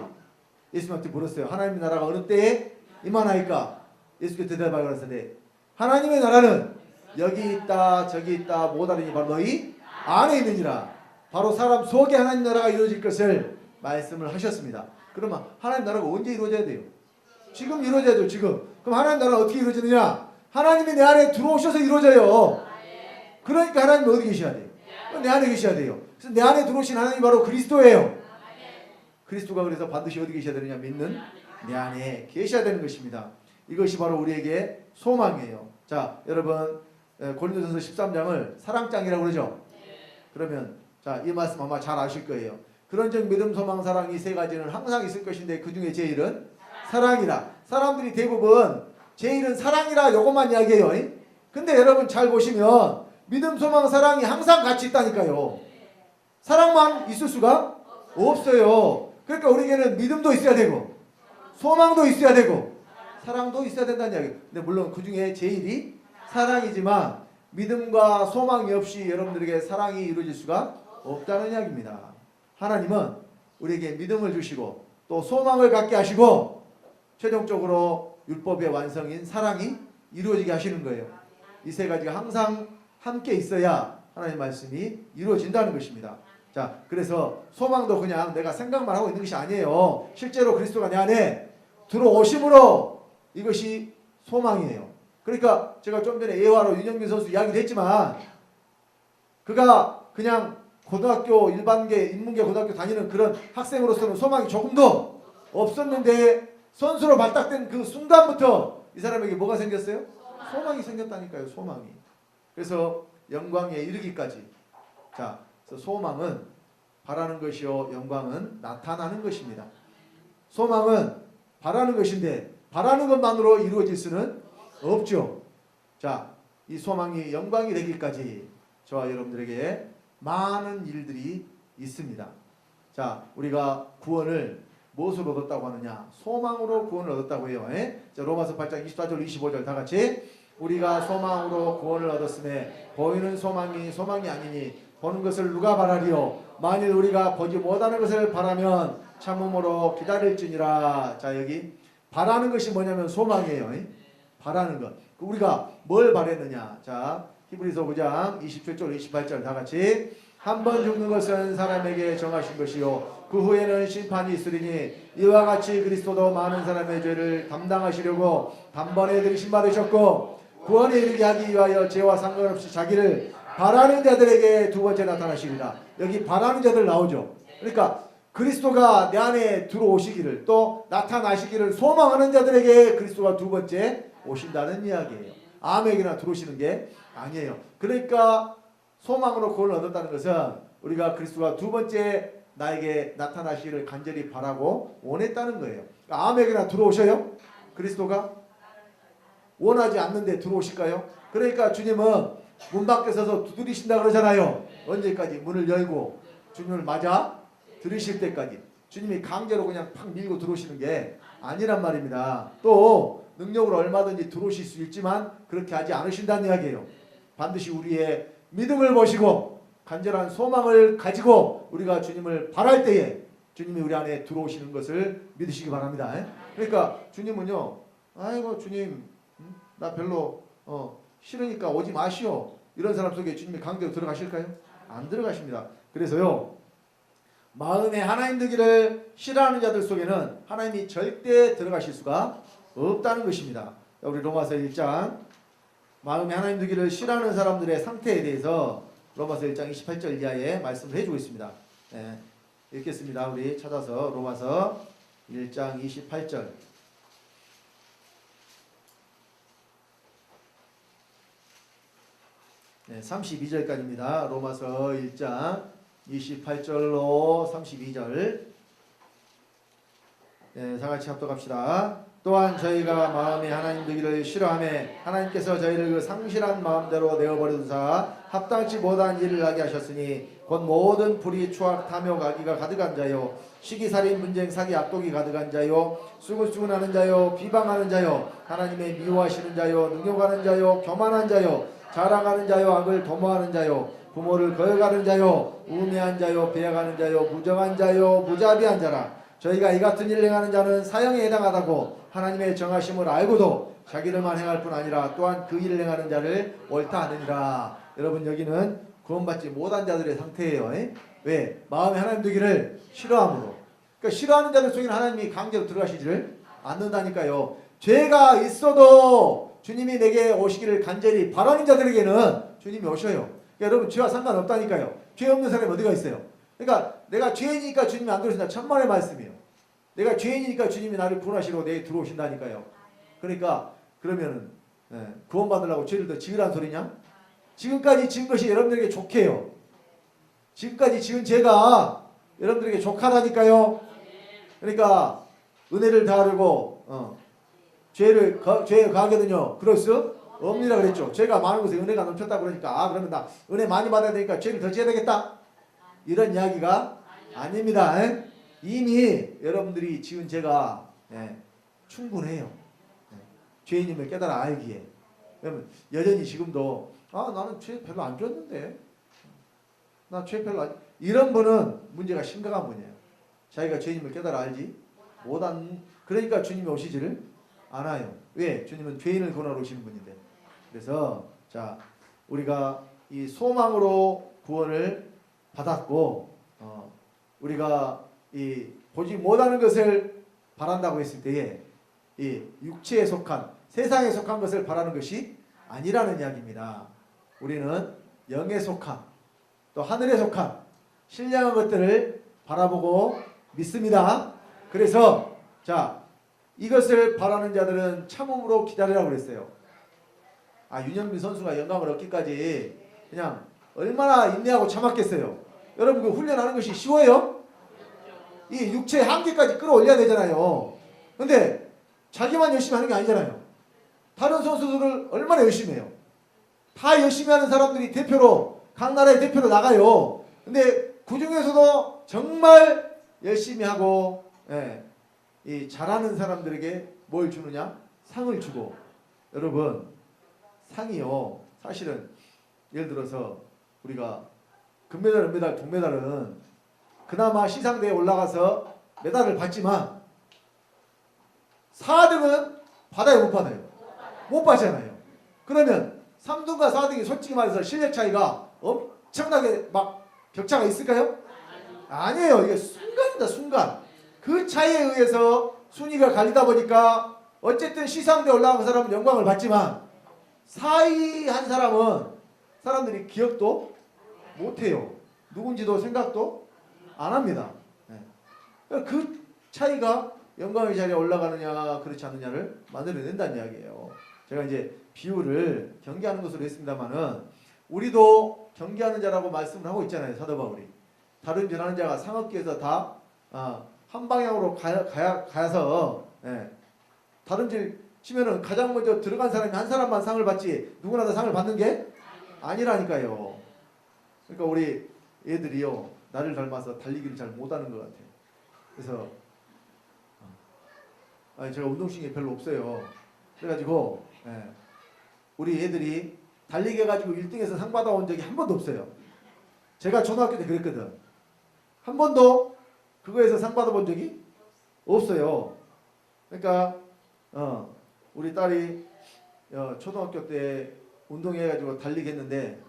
예수님한테 물었어요. 하나님의 나라가 어느 때에 임하나이까? 예수께서 대답하여 가라사대 하나님의 나라는 여기 있다 저기 있다 못하리니 바로 너희 안에 있느니라. 바로 사람 속에 하나님 나라가 이루어질 것을 말씀을 하셨습니다. 그러면 하나님 나라가 언제 이루어져야 돼요? 지금 이루어져야죠. 지금. 그럼 하나님 나라가 어떻게 이루어지느냐? 하나님이 내 안에 들어오셔서 이루어져요. 그러니까 하나님은 어디 계셔야 돼요? 내 안에 계셔야 돼요. 그래서 내 안에 들어오신 하나님이 바로 그리스도예요. 그리스도가 그래서 반드시 어디 계셔야 되느냐? 믿는 내 안에 계셔야 되는 것입니다. 이것이 바로 우리에게 소망이에요. 자, 여러분 고린도전서 13장을 사랑장이라고 그러죠? 그러면 자, 이 말씀 아마 잘 아실 거예요. 그런즉 믿음, 소망, 사랑 이 세 가지는 항상 있을 것인데 그 중에 제일은 사랑이라. 사람들이 대부분 제일은 사랑이라 요것만 이야기해요. 근데 여러분 잘 보시면 믿음, 소망, 사랑이 항상 같이 있다니까요. 사랑만 있을 수가 없어요. 그러니까 우리에게는 믿음도 있어야 되고 소망도 있어야 되고 사랑도 있어야 된다는 이야기예요. 근데 물론 그 중에 제일이 사랑이지만 믿음과 소망이 없이 여러분들에게 사랑이 이루어질 수가 없다는 이야기입니다. 하나님은 우리에게 믿음을 주시고 또 소망을 갖게 하시고 최종적으로 율법의 완성인 사랑이 이루어지게 하시는 거예요. 이 세 가지가 항상 함께 있어야 하나님의 말씀이 이루어진다는 것입니다. 자, 그래서 소망도 그냥 내가 생각만 하고 있는 것이 아니에요. 실제로 그리스도가 내 안에 들어오심으로 이것이 소망이에요. 그러니까 제가 좀 전에 예화로 윤영빈 선수 이야기를 했지만 그가 그냥 고등학교 일반계 인문계 고등학교 다니는 그런 학생으로서는 소망이 조금도 없었는데 선수로 발탁된 그 순간부터 이 사람에게 뭐가 생겼어요? 소망이 생겼다니까요. 소망이. 그래서 영광에 이르기까지. 자, 그래서 소망은 바라는 것이요 영광은 나타나는 것입니다. 소망은 바라는 것인데 바라는 것만으로 이루어질 수는 없죠. 자, 이 소망이 영광이 되기까지 저와 여러분들에게 많은 일들이 있습니다. 자, 우리가 구원을 무엇으로 얻었다고 하느냐? 소망으로 구원을 얻었다고 해요. 자, 로마서 8장 24절 25절 다 같이 우리가 소망으로 구원을 얻었음에 보이는 소망이 아니니 보는 것을 누가 바라리요? 만일 우리가 보지 못하는 것을 바라면 참음으로 기다릴지니라. 자, 여기 바라는 것이 뭐냐면 소망이에요. 바라는 것. 우리가 뭘 바랬느냐? 자, 히브리서 9장 27절 28절 다 같이 한 번 죽는 것은 사람에게 정하신 것이요 그 후에는 심판이 있으리니 이와 같이 그리스도도 많은 사람의 죄를 담당하시려고 단번에 들이심 받으셨고 구원에 이르게 하기 위하여 죄와 상관없이 자기를 바라는 자들에게 두 번째 나타나시리라. 여기 바라는 자들 나오죠. 그러니까 그리스도가 내 안에 들어오시기를 또 나타나시기를 소망하는 자들에게 그리스도가 두 번째 오신다는 이야기예요. 아무에게나 들어오시는 게 아니에요. 그러니까 소망으로 구원을 얻었다는 것은 우리가 그리스도가 두 번째 나에게 나타나시기를 간절히 바라고 원했다는 거예요. 아무에게나 들어오셔요? 그리스도가? 원하지 않는데 들어오실까요? 그러니까 주님은 문 밖에 서서 두드리신다 그러잖아요. 언제까지? 문을 열고 주님을 맞아 들으실 때까지. 주님이 강제로 그냥 팍 밀고 들어오시는 게 아니란 말입니다. 또 능력으로 얼마든지 들어오실 수 있지만 그렇게 하지 않으신다는 이야기예요. 반드시 우리의 믿음을 보시고 간절한 소망을 가지고 우리가 주님을 바랄 때에 주님이 우리 안에 들어오시는 것을 믿으시기 바랍니다. 그러니까 주님은요, 아이고 주님 나 별로 싫으니까 오지 마시오, 이런 사람 속에 주님이 강제로 들어가실까요? 안 들어가십니다. 그래서요, 마음에 하나님 되기를 싫어하는 자들 속에는 하나님이 절대 들어가실 수가 없다는 것입니다. 우리 로마서 1장, 마음에 하나님 되기를 싫어하는 사람들의 상태에 대해서 로마서 1장 28절 이하에 말씀을 해주고 있습니다. 네, 읽겠습니다. 우리 찾아서 로마서 1장 28절. 네, 32절까지입니다. 로마서 1장 28절로 32절. 네, 다같이 합독합시다. 또한 저희가 마음에 하나님 되기를 싫어하며 하나님께서 저희를 그 상실한 마음대로 내어버려두사 합당치 못한 일을 하게 하셨으니 곧 모든 불의, 추악, 탐욕, 악의가 가득한 자요, 시기살인, 분쟁, 사기, 악독이 가득한 자요, 수근수근하는 자요, 비방하는 자요, 하나님의 미워하시는 자요, 능욕하는 자요, 교만한 자요, 자랑하는 자요, 악을 도모하는 자요, 부모를 거역하는 자요, 우매한 자요, 배역하는 자요, 무정한 자요, 무자비한 자라. 저희가 이 같은 일을 행하는 자는 사형에 해당하다고 하나님의 정하심을 알고도 자기를만 행할 뿐 아니라 또한 그 일을 행하는 자를 옳다 하느니라. 여러분, 여기는 구원받지 못한 자들의 상태예요. 왜? 마음에 하나님 되기를 싫어함으로. 그러니까 싫어하는 자들 속에는 하나님이 강제로 들어가시지를 않는다니까요. 죄가 있어도 주님이 내게 오시기를 간절히 바라는 자들에게는 주님이 오셔요. 그러니까 여러분, 죄와 상관없다니까요. 죄 없는 사람이 어디가 있어요? 그러니까 내가 죄인이니까 주님이 안 들어오신다, 천만의 말씀이에요. 내가 죄인이니까 주님이 나를 구원하시러 내게 들어오신다니까요. 그러니까 그러면은 구원받으려고 죄를 더 지으란 소리냐? 지금까지 지은 것이 여러분들에게 좋게요. 지금까지 지은 죄가 여러분들에게 좋다니까요. 그러니까 은혜를 다하려고 죄에 가하거든요. 그럴 수 없느니라 그랬죠. 죄가 많은 곳에 은혜가 넘쳤다 그러니까 그러면 나 은혜 많이 받아야 되니까 죄를 더 지어야 되겠다, 이런 이야기가 아닙니다. 이미 여러분들이 지은 죄가 충분해요. 죄인임을 깨달아 알기에. 그러면 여전히 지금도 나는 죄 별로 안 지었는데, 나 죄 별로 안, 이런 분은 문제가 심각한 분이에요. 자기가 죄인임을 깨달아 알지 못한, 그러니까 주님이 오시지를 않아요. 왜? 주님은 죄인을 구원하러 오시는 분인데. 그래서 자, 우리가 이 소망으로 구원을 받았고 우리가 이 보지 못하는 것을 바란다고 했을 때에 이 육체에 속한, 세상에 속한 것을 바라는 것이 아니라는 이야기입니다. 우리는 영에 속한, 또 하늘에 속한 신령한 것들을 바라보고 믿습니다. 그래서 자, 이것을 바라는 자들은 참음으로 기다리라고 그랬어요. 윤영빈 선수가 영광을 얻기까지 그냥 얼마나 인내하고 참았겠어요. 여러분, 그 훈련하는 것이 쉬워요? 이 육체의 한계까지 끌어올려야 되잖아요. 근데 자기만 열심히 하는 게 아니잖아요. 다른 선수들을 얼마나 열심히 해요. 다 열심히 하는 사람들이 대표로, 각 나라의 대표로 나가요. 근데 그 중에서도 정말 열심히 하고 이 잘하는 사람들에게 뭘 주느냐? 상을 주고. 여러분, 상이요, 사실은 예를 들어서 우리가 금메달, 은메달, 동메달은 그나마 시상대에 올라가서 메달을 받지만 4등은 받아요, 못 받아요? 못 받잖아요. 그러면 3등과 4등이 솔직히 말해서 실력 차이가 엄청나게 막 격차가 있을까요? 아니에요. 이게 순간이다, 순간. 그 차이에 의해서 순위가 갈리다 보니까 어쨌든 시상대에 올라간 사람은 영광을 받지만 사이한 사람은 사람들이 기억도 못해요. 누군지도 생각도 안 합니다. 그 차이가 영광의 자리에 올라가느냐 그렇지 않느냐를 만들어낸다는 이야기예요. 제가 이제 비유를 경계하는 것으로 했습니다만은 우리도 경계하는 자라고 말씀을 하고 있잖아요. 사도 바울이. 다른 전하는 자가 상업계에서 다 한 방향으로 가서 다른 길 치면은 가장 먼저 들어간 사람이 한 사람만 상을 받지 누구나 다 상을 받는 게 아니라니까요. 그러니까 우리 애들이요 나를 닮아서 달리기를 잘 못하는 것 같아요. 그래서 제가 운동신경이 별로 없어요. 그래가지고 우리 애들이 달리기 해가지고 1등에서 상 받아온 적이 한 번도 없어요. 제가 초등학교 때 그랬거든. 한 번도 그거에서 상 받아본 적이 없어요. 그러니까 우리 딸이 초등학교 때 운동해가지고 달리기 했는데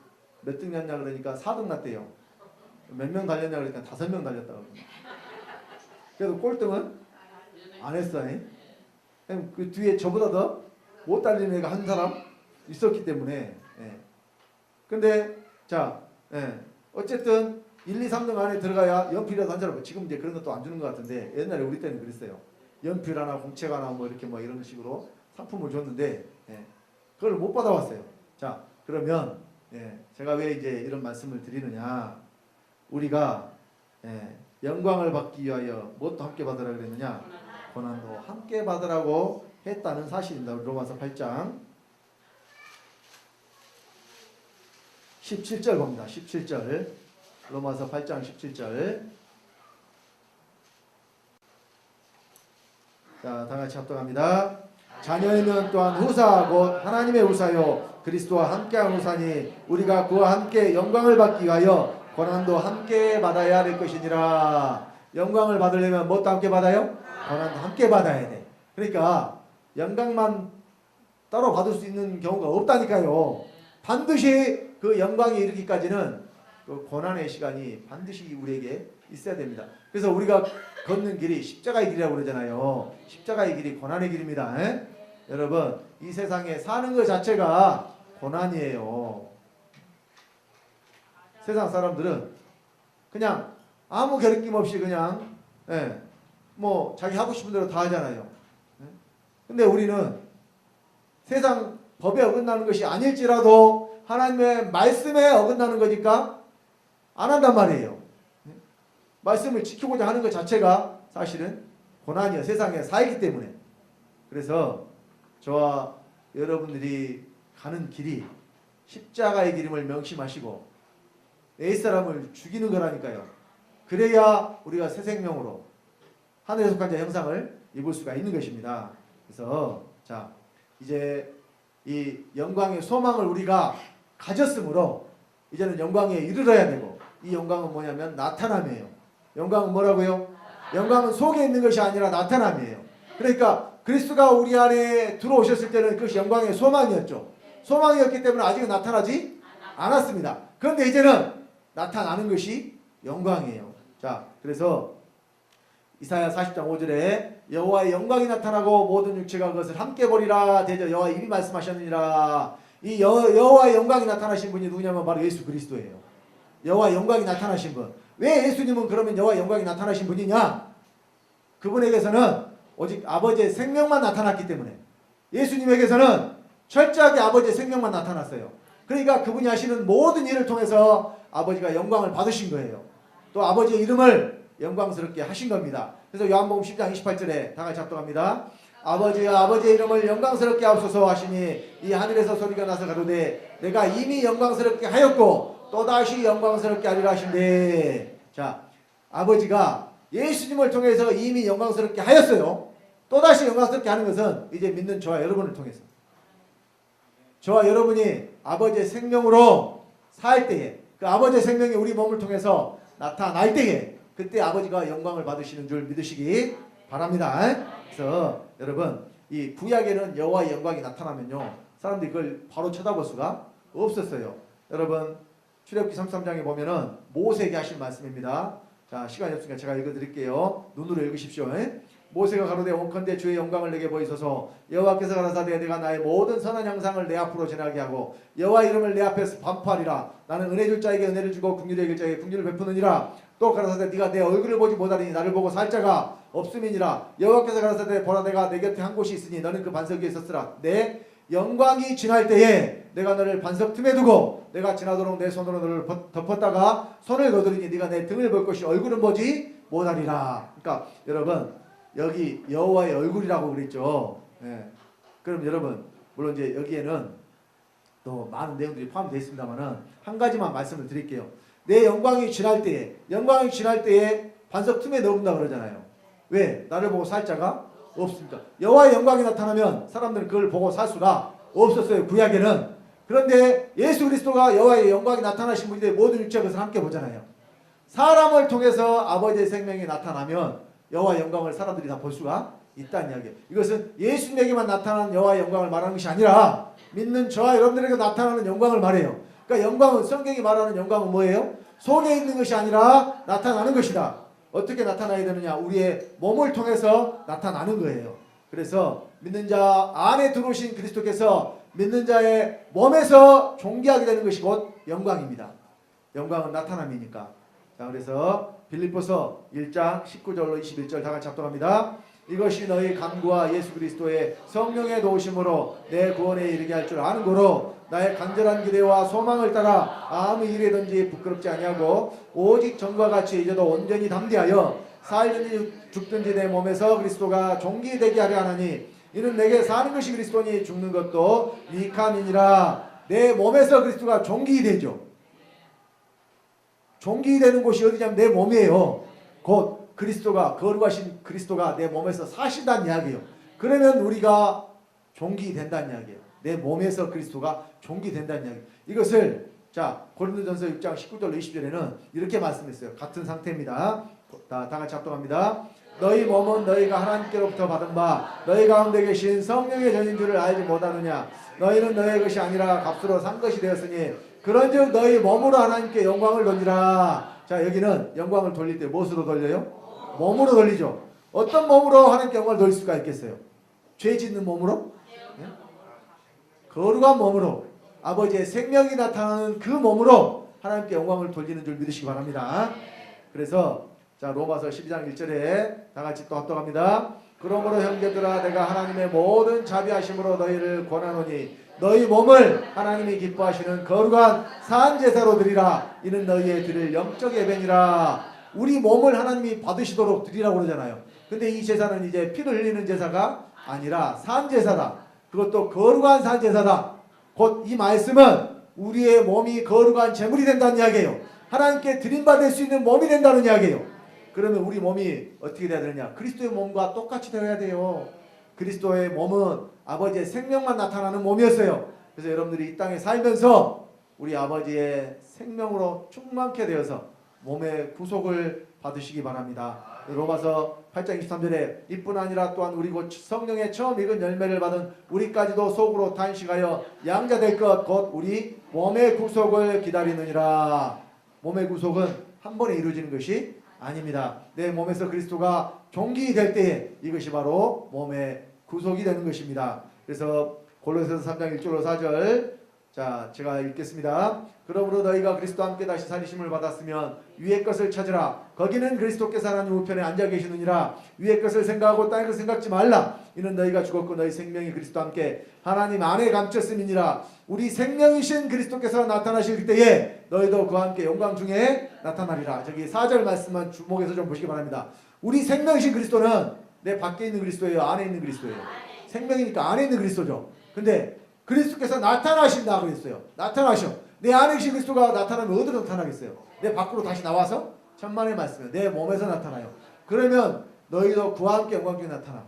몇 등 났냐 그러니까 4등 났대요. 몇 명 달렸냐 그러니까 5명 달렸다고. 그래도 꼴등은 안 했어. 그 뒤에 저보다 더 못 달리는 애가 한 사람 있었기 때문에. 근데 자 어쨌든 1, 2, 3등 안에 들어가야 연필이라도 한 자루. 지금 이제 그런 것도 안 주는 것 같은데 옛날에 우리 때는 그랬어요. 연필 하나 공책 하나 뭐 이렇게 뭐 이런 식으로 상품을 줬는데 그걸 못 받아왔어요. 자 그러면 제가 왜 이제 이런 말씀을 드리느냐. 우리가 영광을 받기 위하여 무엇도 함께 받으라 그랬느냐. 고난도 함께 받으라고 했다는 사실입니다. 로마서 8장 17절 봅니다. 17절 로마서 8장 17절 자 다같이 합독합니다. 자녀이면 또한 후사 곧 하나님의 후사요 그리스도와 함께한 후사니 우리가 그와 함께 영광을 받기 위하여 고난도 함께 받아야 될 것이니라. 영광을 받으려면 무엇도 함께 받아요? 고난도 함께 받아야 돼. 그러니까 영광만 따로 받을 수 있는 경우가 없다니까요. 반드시 그 영광이 이르기까지는 그 고난의 시간이 반드시 우리에게 있어야 됩니다. 그래서 우리가 걷는 길이 십자가의 길이라고 그러잖아요. 십자가의 길이 고난의 길입니다. 여러분 이 세상에 사는 것 자체가 고난이에요. 세상 사람들은 그냥 아무 겨를낌 없이 그냥 뭐 자기 하고 싶은 대로 다 하잖아요. 근데 우리는 세상 법에 어긋나는 것이 아닐지라도 하나님의 말씀에 어긋나는 거니까 안 한단 말이에요. 말씀을 지키고자 하는 것 자체가 사실은 고난이에요. 세상에 살기 때문에. 그래서 저와 여러분들이 가는 길이 십자가의 길임을 명심하시고 옛사람을 죽이는 거라니까요. 그래야 우리가 새 생명으로 하늘에 속한 자 형상을 입을 수가 있는 것입니다. 그래서 자 이제 이 영광의 소망을 우리가 가졌으므로 이제는 영광에 이르러야 되고 이 영광은 뭐냐면 나타남이에요. 영광은 뭐라고요? 영광은 속에 있는 것이 아니라 나타남이에요. 그러니까 그리스도가 우리 안에 들어오셨을 때는 그것이 영광의 소망이었죠. 소망이었기 때문에 아직은 나타나지 않았습니다. 그런데 이제는 나타나는 것이 영광이에요. 자, 그래서 이사야 40장 5절에 여호와의 영광이 나타나고 모든 육체가 그것을 함께 보리라. 대저 여호와 이미 말씀하셨느니라. 이 여호와의 영광이 나타나신 분이 누구냐면 바로 예수 그리스도예요. 여호와의 영광이 나타나신 분. 왜 예수님은 그러면 여호와의 영광이 나타나신 분이냐? 그분에게서는 오직 아버지의 생명만 나타났기 때문에 예수님에게서는 철저하게 아버지의 생명만 나타났어요. 그러니까 그분이 하시는 모든 일을 통해서 아버지가 영광을 받으신 거예요. 또 아버지의 이름을 영광스럽게 하신 겁니다. 그래서 요한복음 10장 28절에 다 같이 합독합니다. 아버지여 아버지의 이름을 영광스럽게 하옵소서 하시니 이 하늘에서 소리가 나서 가로되 내가 이미 영광스럽게 하였고 또다시 영광스럽게 하리라 하신대. 자, 아버지가 예수님을 통해서 이미 영광스럽게 하였어요. 또다시 영광스럽게 하는 것은 이제 믿는 저와 여러분을 통해서 저와 여러분이 아버지의 생명으로 살 때에 그 아버지의 생명이 우리 몸을 통해서 나타날 때에 그때 아버지가 영광을 받으시는 줄 믿으시기 바랍니다. 그래서 여러분 이 구약에는 여호와의 영광이 나타나면요 사람들이 그걸 바로 쳐다볼 수가 없었어요. 여러분 출애굽기 33장에 보면은 모세에게 하신 말씀입니다. 자 시간이 없으니까 제가 읽어드릴게요. 눈으로 읽으십시오. 모세가 가로되 원컨대 주의 영광을 내게 보이소서. 여호와께서 가라사대 내가 나의 모든 선한 형상을 내 앞으로 지나게 하고 여호와 이름을 내 앞에서 반포하리라. 나는 은혜 줄 자에게 은혜를 주고 긍휼을 여길 자에게 긍휼을 베푸느니라. 또 가라사대 네가 내 얼굴을 보지 못하리니 나를 보고 살 자가 없음이니라. 여호와께서 가라사대 보라 내가 내 곁에 한 곳이 있으니 너는 그 반석 위에 있었으라. 내 영광이 지날 때에 내가 너를 반석 틈에 두고 내가 지나도록 내 손으로 너를 덮었다가 손을 거두리니 네가 내 등을 볼 것이 얼굴은 보지 못하리라. 그러니까 여러분 여기 여호와의 얼굴이라고 그랬죠. 그럼 여러분 물론 이제 여기에는 또 많은 내용들이 포함되어 있습니다만은 한 가지만 말씀을 드릴게요. 내 영광이 지날 때에 반석 틈에 넣는다 그러잖아요. 왜? 나를 보고 살 자가 없습니다. 여호와의 영광이 나타나면 사람들은 그걸 보고 살 수가 없었어요. 구약에는. 그런데 예수 그리스도가 여호와의 영광이 나타나신 분인데 모든 육체가 그것을 함께 보잖아요. 사람을 통해서 아버지의 생명이 나타나면 여호와의 영광을 사람들이 다 볼 수가 있다는 이야기예요. 이것은 예수님에게만 나타나는 여호와의 영광을 말하는 것이 아니라 믿는 저와 여러분들에게 나타나는 영광을 말해요. 그러니까 영광은 성경이 말하는 영광은 뭐예요? 속에 있는 것이 아니라 나타나는 것이다. 어떻게 나타나야 되느냐? 우리의 몸을 통해서 나타나는 거예요. 그래서 믿는 자 안에 들어오신 그리스도께서 믿는 자의 몸에서 존귀하게 되는 것이 곧 영광입니다. 영광은 나타남이니까. 자, 그래서 빌립보서 1장 19절로 21절 다 같이 합독합니다. 이것이 너희 간구와 예수 그리스도의 성령의 도우심으로 내 구원에 이르게 할 줄 아는 고로 나의 간절한 기대와 소망을 따라 아무 일에든지 부끄럽지 아니하고 오직 전과 같이 이제도 온전히 담대하여 살든지 죽든지 내 몸에서 그리스도가 존귀되게 하려 하나니 이는 내게 사는 것이 그리스도니 죽는 것도 유익함이니라. 내 몸에서 그리스도가 존귀되죠. 존귀되는 곳이 어디냐면 내 몸이에요. 곧 그리스도가 거룩하신 그리스도가 내 몸에서 사신다는 이야기예요. 그러면 우리가 존귀된다는 이야기예요. 내 몸에서 그리스도가 존귀된다는 이야기. 이것을 자 고린도전서 6장 19절로 20절에는 이렇게 말씀했어요. 같은 상태입니다. 다 같이 합동합니다. 너희 몸은 너희가 하나님께로부터 받은 바 너희 가운데 계신 성령의 전인 줄을 알지 못하느냐. 너희는 너희의 것이 아니라 값으로 산 것이 되었으니 그런즉 너희 몸으로 하나님께 영광을 돌리라. 자, 여기는 영광을 돌릴 때 무엇으로 돌려요? 몸으로 돌리죠. 어떤 몸으로 하나님께 영광을 돌릴 수가 있겠어요? 죄 짓는 몸으로? 네? 거룩한 몸으로 아버지의 생명이 나타나는 그 몸으로 하나님께 영광을 돌리는 줄 믿으시기 바랍니다. 그래서 자 로마서 12장 1절에 다 같이 또 합독합니다. 그러므로 형제들아 내가 하나님의 모든 자비하심으로 너희를 권하노니 너희 몸을 하나님이 기뻐하시는 거룩한 산 제사로 드리라. 이는 너희의 드릴 영적 예배니라. 우리 몸을 하나님이 받으시도록 드리라고 그러잖아요. 근데 이 제사는 이제 피를 흘리는 제사가 아니라 산 제사다. 그것도 거룩한 산 제사다. 곧 이 말씀은 우리의 몸이 거룩한 제물이 된다는 이야기예요. 하나님께 드림받을 수 있는 몸이 된다는 이야기예요. 그러면 우리 몸이 어떻게 돼야 되느냐? 그리스도의 몸과 똑같이 되어야 돼요. 그리스도의 몸은 아버지의 생명만 나타나는 몸이었어요. 그래서 여러분들이 이 땅에 살면서 우리 아버지의 생명으로 충만케 되어서 몸의 구속을 받으시기 바랍니다. 로마서 8장 23절에 이뿐 아니라 또한 우리 곧 성령의 처음 익은 열매를 받은 우리까지도 속으로 단식하여 양자 될 것 곧 우리 몸의 구속을 기다리느니라. 몸의 구속은 한 번에 이루어지는 것이 아닙니다. 내 몸에서 그리스도가 존귀 될 때에 이것이 바로 몸의 구속이 되는 것입니다. 그래서 골로새서 3장 1절로 4절 자 제가 읽겠습니다. 그러므로 너희가 그리스도와 함께 다시 살리심을 받았으면 위의 것을 찾으라. 거기는 그리스도께서 하나님 우편에 앉아 계시느니라. 위의 것을 생각하고 땅의 것을 생각지 말라. 이는 너희가 죽었고 너희 생명이 그리스도와 함께 하나님 안에 감췄음이니라. 우리 생명이신 그리스도께서 나타나실 때에 너희도 그와 함께 영광 중에 나타나리라. 저기 4절 말씀만 주목해서 좀 보시기 바랍니다. 우리 생명이신 그리스도는 내 밖에 있는 그리스도예요? 안에 있는 그리스도예요? 생명이니까 안에 있는 그리스도죠. 근데 그리스도께서 나타나신다고 했어요. 나타나셔. 내 안에 계신 그리스도가 나타나면 어디로 나타나겠어요? 내 밖으로 다시 나와서? 천만의 말씀이에요. 내 몸에서 나타나요. 그러면 너희도 그와 함께 영광 중에 나타나.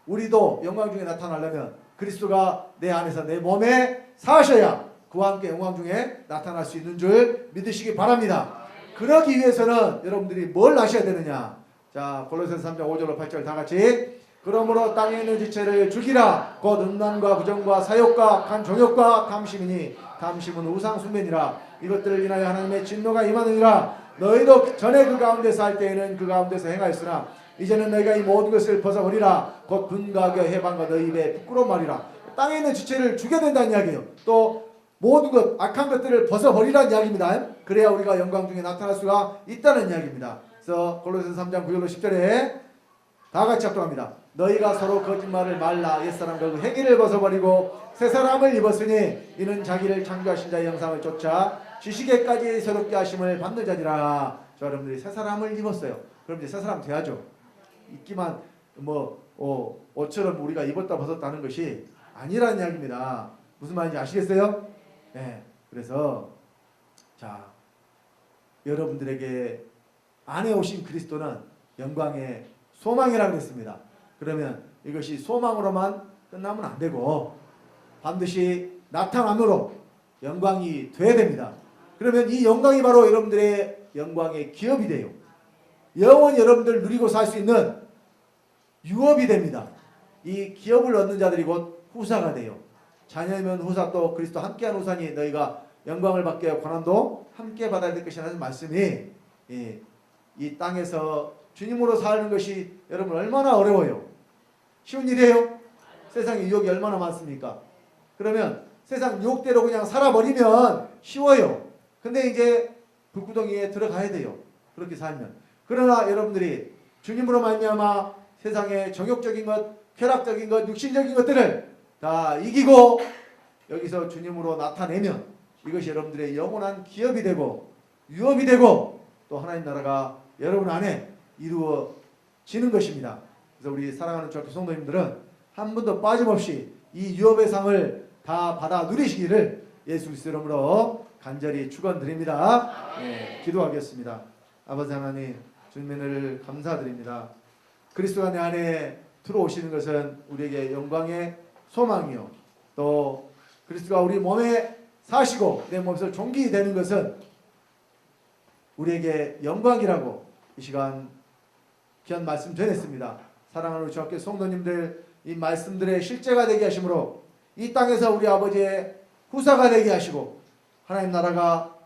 우리도 영광 중에 나타나려면 그리스도가 내 안에서 내 몸에 사셔야 그와 함께 영광 중에 나타날 수 있는 줄 믿으시기 바랍니다. 그러기 위해서는 여러분들이 뭘 하셔야 되느냐? 자, 골로새서 3장 5절로 8절 다 같이 그러므로 땅에 있는 지체를 죽이라. 곧 음란과 부정과 사욕과 악한 정욕과 탐심이니 탐심은 우상숭배니라. 이것들을 인하여 하나님의 진노가 임하느니라. 너희도 전에 그 가운데서 할 때에는 그 가운데서 행하였으나 이제는 너희가 이 모든 것을 벗어버리라. 곧 분가하여 해방과 너희 입에 부끄러운 말이라. 땅에 있는 지체를 죽여야 된다는 이야기예요. 또 모든 것 악한 것들을 벗어버리라는 이야기입니다. 그래야 우리가 영광 중에 나타날 수가 있다는 이야기입니다. 그래서 골로새서 3장 9절로 10절에 다 같이 합동합니다. 너희가 서로 거짓말을 말라. 옛사람과 그 행위를 벗어버리고 새 사람을 입었으니 이는 자기를 창조하신 자의 형상을 쫓아 지식에까지 새롭게 하심을 받는 자니라. 저 여러분들이 새 사람을 입었어요. 그럼 이제 새 사람 돼야죠. 입기만 옷처럼 우리가 입었다 벗었다 하는 것이 아니라는 이야기입니다. 무슨 말인지 아시겠어요? 네. 그래서 자, 여러분들에게 안에 오신 그리스도는 영광의 소망이라고 그랬습니다. 그러면 이것이 소망으로만 끝나면 안 되고 반드시 나타남으로 영광이 돼야 됩니다. 그러면 이 영광이 바로 여러분들의 영광의 기업이 돼요. 영원히 여러분들 누리고 살 수 있는 유업이 됩니다. 이 기업을 얻는 자들이 곧 후사가 돼요. 자녀면 후사, 또 그리스도 함께한 후사니 너희가 영광을 받게 하여 고난도 함께 받아야 될 것이라는 말씀이 이 땅에서 주님으로 사는 것이 여러분 얼마나 어려워요. 쉬운 일이에요? 세상에 유혹이 얼마나 많습니까? 그러면 세상 유혹대로 그냥 살아버리면 쉬워요. 근데 이제 불구덩이에 들어가야 돼요. 그렇게 살면. 그러나 여러분들이 주님으로 말미암아 세상의 정욕적인 것, 쾌락적인 것, 육신적인 것들을 다 이기고 여기서 주님으로 나타내면 이것이 여러분들의 영원한 기업이 되고 유업이 되고 또 하나님 나라가 여러분 안에 이루어지는 것입니다. 그래서 우리 사랑하는 주학교 성도님들은 한 번도 빠짐없이 이 유업의 상을 다 받아 누리시기를 예수 그리스도 이름으로 간절히 축원드립니다. 네, 기도하겠습니다. 아버지 하나님, 주님의 은혜를 감사드립니다. 그리스도가 내 안에 들어오시는 것은 우리에게 영광의 소망이요, 또 그리스도가 우리 몸에 사시고 내 몸에서 종기 되는 것은 우리에게 영광이라고 이 시간 귀한 말씀 전했습니다. 사랑하는 우리 주학교 성도님들, 이 말씀들의 실제가 되게 하심으로 이 땅에서 우리 아버지의 후사가 되게 하시고 하나님 나라가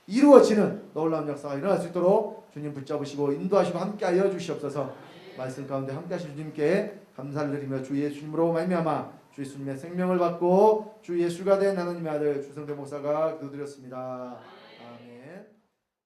이루어지는 놀라운 역사가 일어날 수 있도록 주님 붙잡으시고 인도하시고 함께하여 주시옵소서. 말씀 가운데 함께하신 주님께 감사를 드리며 주 예수님으로 말미암아 주 예수님의 생명을 받고 주 예수가 된 하나님의 아들 주성대 목사가 기도드렸습니다.